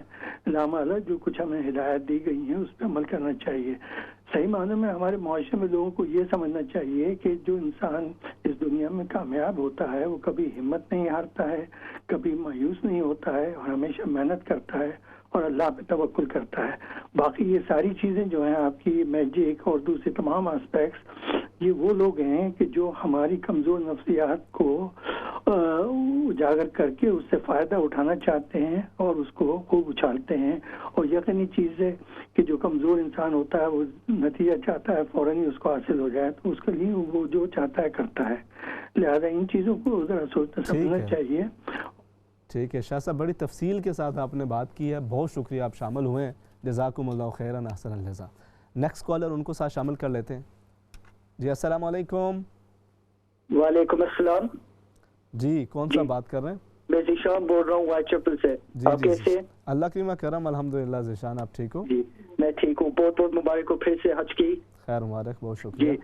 لامعلہ جو کچھ ہمیں ہدایت دی گئی ہیں اس پہ عمل کرنا چاہیے۔ صحیح معنی میں ہمارے معاشرے میں لوگوں کو یہ سمجھنا چاہیے کہ جو انسان اس دنیا میں کامیاب ہوتا ہے وہ کبھی ہمت نہیں ہارتا ہے، کبھی مایوس نہیں ہوتا ہے، اور ہمیشہ محنت کرتا ہے اور اللہ پہ توکل کرتا ہے۔ باقی یہ ساری چیزیں جو ہیں آپ کی میجک اور دوسرے تمام آسپیکٹس، یہ وہ لوگ ہیں کہ جو ہماری کمزور نفسیات کو اجاگر کر کے اس سے فائدہ اٹھانا چاہتے ہیں اور اس کو خوب اچھالتے ہیں، اور یقینی چیز ہے کہ جو کمزور انسان ہوتا ہے وہ نتیجہ چاہتا ہے فوراً ہی اس کو حاصل ہو جائے، تو اس کے لیے وہ جو چاہتا ہے کرتا ہے۔ لہذا ان چیزوں کو ذرا سوچنا سمجھنا چاہیے۔ ٹھیک ہے شاہ صاحب، بڑی تفصیل کے ساتھ آپ نے بات کی ہے، بہت شکریہ، آپ شامل ہوئے ہیں، جزاکم اللہ خیراً، احسن الجزا۔ نیکسٹ کالر ان کو ساتھ شامل کر لیتے ہیں۔ جی السلام علیکم۔ وعلیکم السلام۔ جی کون سا بات کر رہے ہیں؟ میں ذیشان بول رہا ہوں وائٹ چیپل سے۔ آپ کیسے ہیں؟ اللہ کریم کرم، الحمدللہ۔ ذیشان آپ ٹھیک ہو؟ جی میں ٹھیک ہوں، بہت بہت مبارک ہو پھر سے حج کی۔ خیر مبارک، بہت شکریہ۔ جی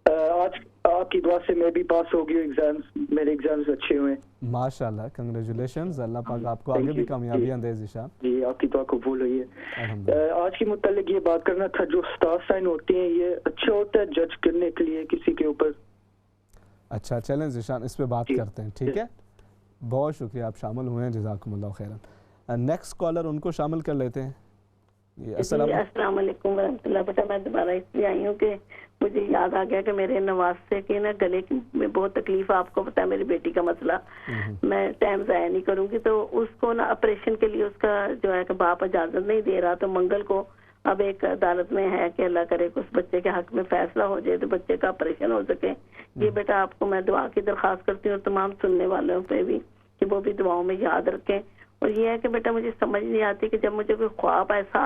آج آپ کی دعا سے میں بھی پاس ہو گئی ایگزامز، میرے ایگزامز اچھے ہوئے۔ ماشاءاللہ، کنگریچولیشنز، اللہ پاک آپ کو آگے بھی کامیابیاں دے ذیشان۔ جی آپ کی دعا قبول ہوئی ہے۔ آج کے متعلق یہ بات کرنا تھا، جو اسٹار سائن ہوتے ہیں یہ اچھا ہوتا ہے جج کرنے کے لیے کسی کے اوپر؟ اچھا چلیں ذیشان اس پہ بات کرتے ہیں، ٹھیک ہے؟ بہت شکریہ، آپ شامل ہوئے ہیں، جزاکم اللہ خیراً۔ نیکسٹ کالر ان کو شامل کر لیتے ہیں۔ السلام علیکم ورحمۃ اللہ۔ بیٹا میں دوبارہ اس لیے آئی ہوں کہ مجھے یاد آ گیا کہ میرے نواسے کے نا گلے میں بہت تکلیف، آپ کو پتا ہے میری بیٹی کا مسئلہ، میں ٹائم ضائع نہیں کروں گی، تو اس کو نا آپریشن کے لیے اس کا جو ہے کہ باپ اجازت نہیں دے رہا، تو منگل کو اب ایک عدالت میں ہے کہ اللہ کرے کہ اس بچے کے حق میں فیصلہ ہو جائے تو بچے کا آپریشن ہو سکے۔ یہ بیٹا آپ کو میں دعا کی درخواست کرتی ہوں، اور تمام سننے والوں پہ بھی کہ وہ بھی دعاؤں میں یاد رکھیں۔ اور یہ ہے کہ بیٹا مجھے سمجھ نہیں آتی کہ جب مجھے کوئی خواب ایسا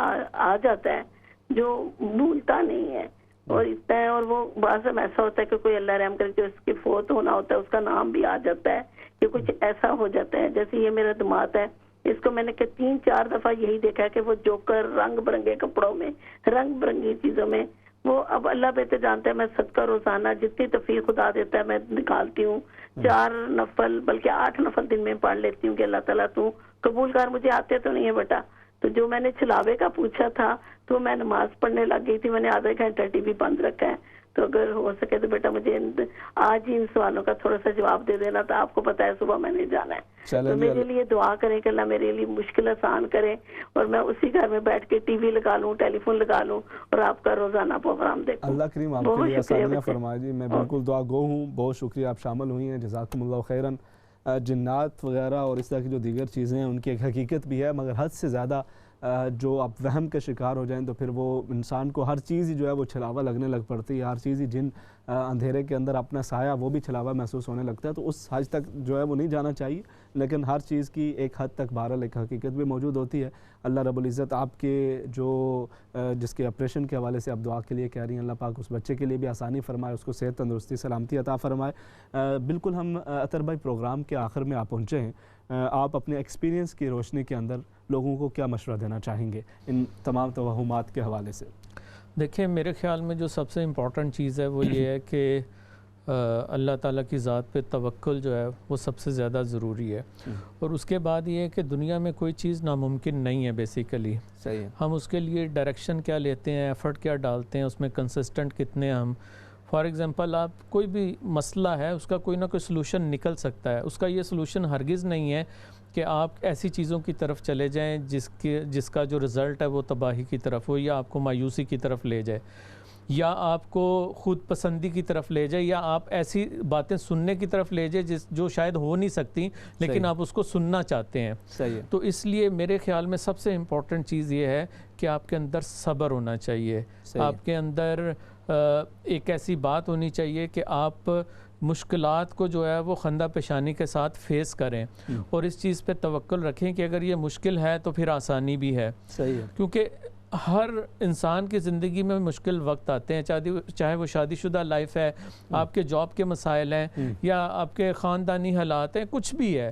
آ جاتا ہے جو بھولتا نہیں ہے اور اتنا ہے، اور وہ بعض ایسا ہوتا ہے کہ کوئی اللہ رحم کر کے اس کے فوت ہونا ہوتا ہے، اس کا نام بھی آ جاتا ہے کہ کچھ ایسا ہو جاتا ہے۔ جیسے یہ میرا دماغ ہے، اس کو میں نے 3-4 دفعہ یہی دیکھا ہے کہ وہ جوکر رنگ برنگے کپڑوں میں، رنگ برنگی چیزوں میں، وہ اب اللہ بہتر جانتا ہے، میں صدقہ روزانہ جتنی توفیق خدا دیتا ہے میں نکالتی ہوں، 4 نفل بلکہ 8 نفل دن میں پڑھ لیتی ہوں کہ اللہ تعالیٰ تو قبول کر۔ مجھے آتے تو نہیں ہے بیٹا، تو جو میں نے چھلاوے کا پوچھا تھا تو میں نماز پڑھنے لگ گئی تھی، میں نے آدھا گھنٹہ ٹی وی بند رکھا ہے، تو اگر ہو سکے تو بیٹا مجھے آج ہی ان سوالوں کا تھوڑا سا جواب دے دینا تھا۔ آپ کو پتا ہے صبح میں نے جانا ہے، تو میرے لیے دعا کریں کہ اللہ میرے لیے مشکل آسان کرے، اور میں اسی گھر میں بیٹھ کے ٹی وی لگا لوں، ٹیلی فون لگا لوں، اور آپ کا روزانہ پروگرام دیکھوں۔ اللہ کریم آپ کے لیے آسانیاں فرمائے جی، میں بالکل دعا گو ہوں، بہت شکریہ آپ شامل ہوئی ہیں، جزاکم اللہ خیراً۔ جنات وغیرہ اور اس طرح کی جو دیگر چیزیں ہیں ان کی ایک حقیقت بھی ہے، مگر حد سے زیادہ جو آپ وہم کا شکار ہو جائیں تو پھر وہ انسان کو ہر چیز ہی جو ہے وہ چھلاوا لگنے لگ پڑتی ہے، ہر چیز ہی جن اندھیرے کے اندر اپنا سایہ وہ بھی چھلاوا محسوس ہونے لگتا ہے، تو اس حد تک جو ہے وہ نہیں جانا چاہیے، لیکن ہر چیز کی ایک حد تک بہرحال ایک حقیقت بھی موجود ہوتی ہے۔ اللہ رب العزت آپ کے جو جس کے آپریشن کے حوالے سے آپ دعا کے لیے کہہ رہی ہیں، اللہ پاک اس بچے کے لیے بھی آسانی فرمائے، اس کو صحت تندرستی سلامتی عطا فرمائے۔ بالکل ہم اطہر بھائی پروگرام کے آخر میں آپ پہنچے ہیں، آپ اپنے ایکسپیرینس کی روشنی کے اندر لوگوں کو کیا مشورہ دینا چاہیں گے ان تمام توہمات کے حوالے سے؟ دیکھیں میرے خیال میں جو سب سے امپورٹنٹ چیز ہے وہ یہ ہے کہ اللہ تعالیٰ کی ذات پہ توکل جو ہے وہ سب سے زیادہ ضروری ہے، اور اس کے بعد یہ ہے کہ دنیا میں کوئی چیز ناممکن نہیں ہے بیسیکلی، صحیح ہے، ہم اس کے لیے ڈائریکشن کیا لیتے ہیں، ایفرٹ کیا ڈالتے ہیں، اس میں کنسسٹنٹ کتنے ہم، فار ایگزامپل آپ کوئی بھی مسئلہ ہے اس کا کوئی نہ کوئی سلوشن نکل سکتا ہے، اس کا یہ سلوشن ہرگز نہیں ہے کہ آپ ایسی چیزوں کی طرف چلے جائیں جس کا جو رزلٹ ہے وہ تباہی کی طرف ہو یا آپ کو مایوسی کی طرف لے جائے۔ یا آپ کو خود پسندی کی طرف لے جائے، یا آپ ایسی باتیں سننے کی طرف لے جائے جو شاید ہو نہیں سکتی لیکن آپ اس کو سننا چاہتے ہیں. تو اس لیے میرے خیال میں سب سے امپورٹنٹ چیز یہ ہے کہ آپ کے اندر صبر ہونا چاہیے. آپ کے اندر ایک ایسی بات ہونی چاہیے کہ آپ مشکلات کو جو ہے وہ خندہ پیشانی کے ساتھ فیس کریں اور اس چیز پہ توکل رکھیں کہ اگر یہ مشکل ہے تو پھر آسانی بھی ہے. کیونکہ ہر انسان کی زندگی میں مشکل وقت آتے ہیں، چاہے وہ شادی شدہ لائف ہے، آپ کے جاب کے مسائل ہیں، یا آپ کے خاندانی حالات ہیں، کچھ بھی ہے،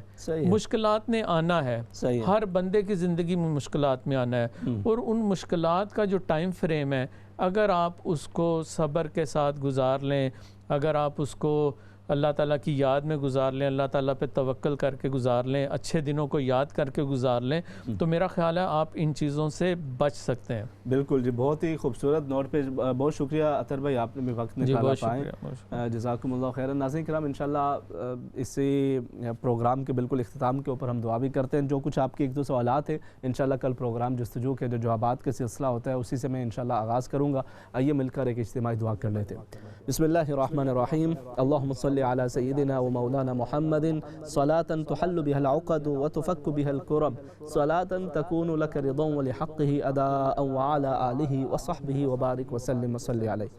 مشکلات نے آنا ہے. ہر بندے کی زندگی میں مشکلات میں آنا ہے، اور ان مشکلات کا جو ٹائم فریم ہے اگر آپ اس کو صبر کے ساتھ گزار لیں، اگر آپ اس کو اللہ تعالیٰ کی یاد میں گزار لیں، اللہ تعالیٰ پہ توکل کر کے گزار لیں، اچھے دنوں کو یاد کر کے گزار لیں، تو میرا خیال ہے آپ ان چیزوں سے بچ سکتے ہیں. بالکل جی، بہت ہی خوبصورت نوٹ پہ بہت شکریہ عطر بھائی، آپ نے بھی وقت نکالا پائے. جزاکم اللہ خیرا. ناظرین کرام، انشاءاللہ اسی پروگرام کے بالکل اختتام کے اوپر ہم دعا بھی کرتے ہیں. جو کچھ آپ کے ایک دو سوالات ہیں انشاءاللہ کل پروگرام جستجو کے جو جوابات کا سلسلہ ہوتا ہے اسی سے میں انشاءاللہ آغاز کروں گا. آئیے مل کر ایک اجتماعی دعا کر لیتے ہیں. بسم اللہ الرحمن الرحیم. اللہم صلی علی سیدنا ومولانا محمد صلاة تحل بها العقد وتفك بها الكرب صلاة تكون لك رضا ولحقه أداء وعلى آله وصحبه وبارك وسلم وصلي عليه.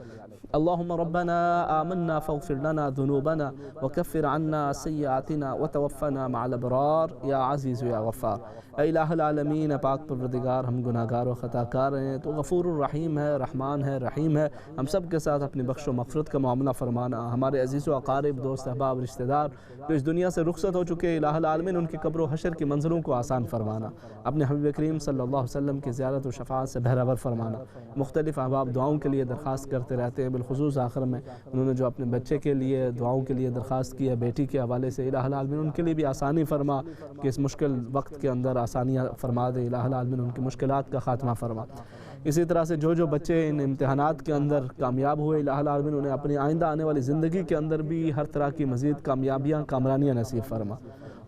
اللهم ربنا آمنا فاغفر لنا ذنوبنا وكفر عنا سيئاتنا وتوفنا مع الابرار یا عزیز یا غفار. اے الہ العالمین، پاک پروردگار، ہم گناہ گار و خطا کار ہیں، تو غفور الرحیم ہے، رحمان ہے، رحیم ہے. ہم سب کے ساتھ اپنی بخش و مغفرت کا معاملہ فرمانا. ہمارے عزیز و اقارب، دوست احباب، رشتہ دار جو اس دنیا سے رخصت ہو چکے، الہ العالمین ان کی قبر و حشر کی منظروں کو آسان فرمانا. اپنے حبیب کریم صلی اللہ علیہ وسلم کی زیارت و شفاعت سے بہرور فرمانا. مختلف احباب دعاؤں کے لیے درخواست کرتے رہتے ہیں، بالخصوص آخر میں انہوں نے جو اپنے بچے کے لیے دعاؤں کے لیے درخواست کی ہے، بیٹی کے حوالے سے، الہ العالمین ان کے لیے بھی آسانی فرما کہ اس مشکل وقت کے اندر آسانیاں فرما دے. الہ العالمین ان کی مشکلات کا خاتمہ فرما. اسی طرح سے جو بچے ان امتحانات کے اندر کامیاب ہوئے، الہ العالمین انہیں اپنی آئندہ آنے والی زندگی کے اندر بھی ہر طرح کی مزید کامیابیاں، کامرانیاں نصیب فرما.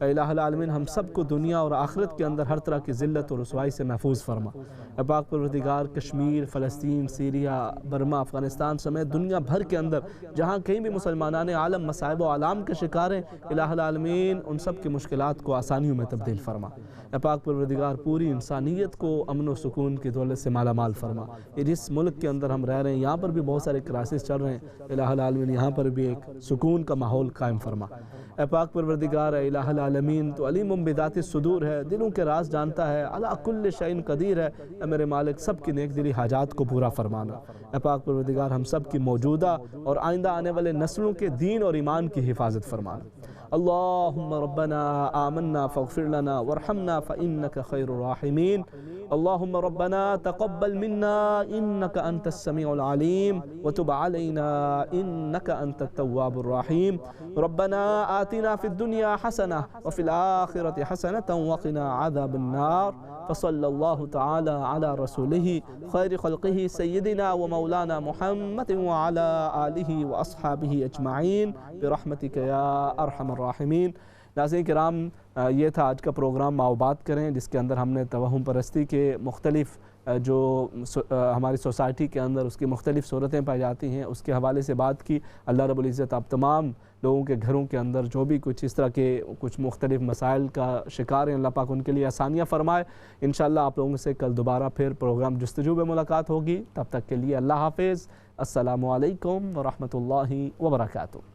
اے الہ العالمین ہم سب کو دنیا اور آخرت کے اندر ہر طرح کی ذلت اور رسوائی سے محفوظ فرما. اے پاک پروردگار، کشمیر، فلسطین، سیریا، برما، افغانستان سمیت دنیا بھر کے اندر جہاں کہیں بھی مسلمانان عالم مصائب و آلام کے شکار ہیں، الہ العالمین ان سب کی مشکلات کو آسانیوں میں تبدیل فرما. اے پاک پروردگار، پوری انسانیت کو امن و سکون کی دولت سے مالا مال فرما. یہ جس ملک کے اندر ہم رہ رہے ہیں یہاں پر بھی بہت سارے کرائسس چل رہے ہیں، الہ العالمین یہاں پر بھی ایک سکون کا ماحول قائم فرما. اے پاک پروردگار، اے الہ العالمین تو علیم بذات الصدور ہے، دلوں کے راز جانتا ہے، علی کل شیء قدیر ہے. اے میرے مالک، سب کی نیک دلی حاجات کو پورا فرمانا. اے پاک پروردگار، ہم سب کی موجودہ اور آئندہ آنے والے نسلوں کے دین اور ایمان کی حفاظت فرمانا. اللہم ربنا آمنا فاغفر لنا وارحمنا فإنک خیر الراحمین. اللہم ربنا تقبل منا انک انت السمیع العلیم وتب علینا انک انت التواب الرحیم. ربنا آتنا فی الدنیا حسنہ وفی الآخرة حسنة وقنا عذاب النار. فصلی اللہ تعالی علی رسولہ خیر خلقہ سیدنا ومولانا محمد وعلی آلہ واصحابہ اجمعین برحمتک یا ارحم الراحمین. ناظرین کرام، یہ تھا آج کا پروگرام ماؤ بات کریں، جس کے اندر ہم نے توہم پرستی کے مختلف جو ہماری سوسائٹی کے اندر اس کی مختلف صورتیں پائی جاتی ہیں اس کے حوالے سے بات کی. اللہ رب العزت آپ تمام لوگوں کے گھروں کے اندر جو بھی کچھ اس طرح کے کچھ مختلف مسائل کا شکار ہیں، اللہ پاک ان کے لیے آسانیاں فرمائے. انشاءاللہ آپ لوگوں سے کل دوبارہ پھر پروگرام جستجو میں ملاقات ہوگی. تب تک کے لیے اللہ حافظ. السلام علیکم ورحمۃ اللہ وبرکاتہ.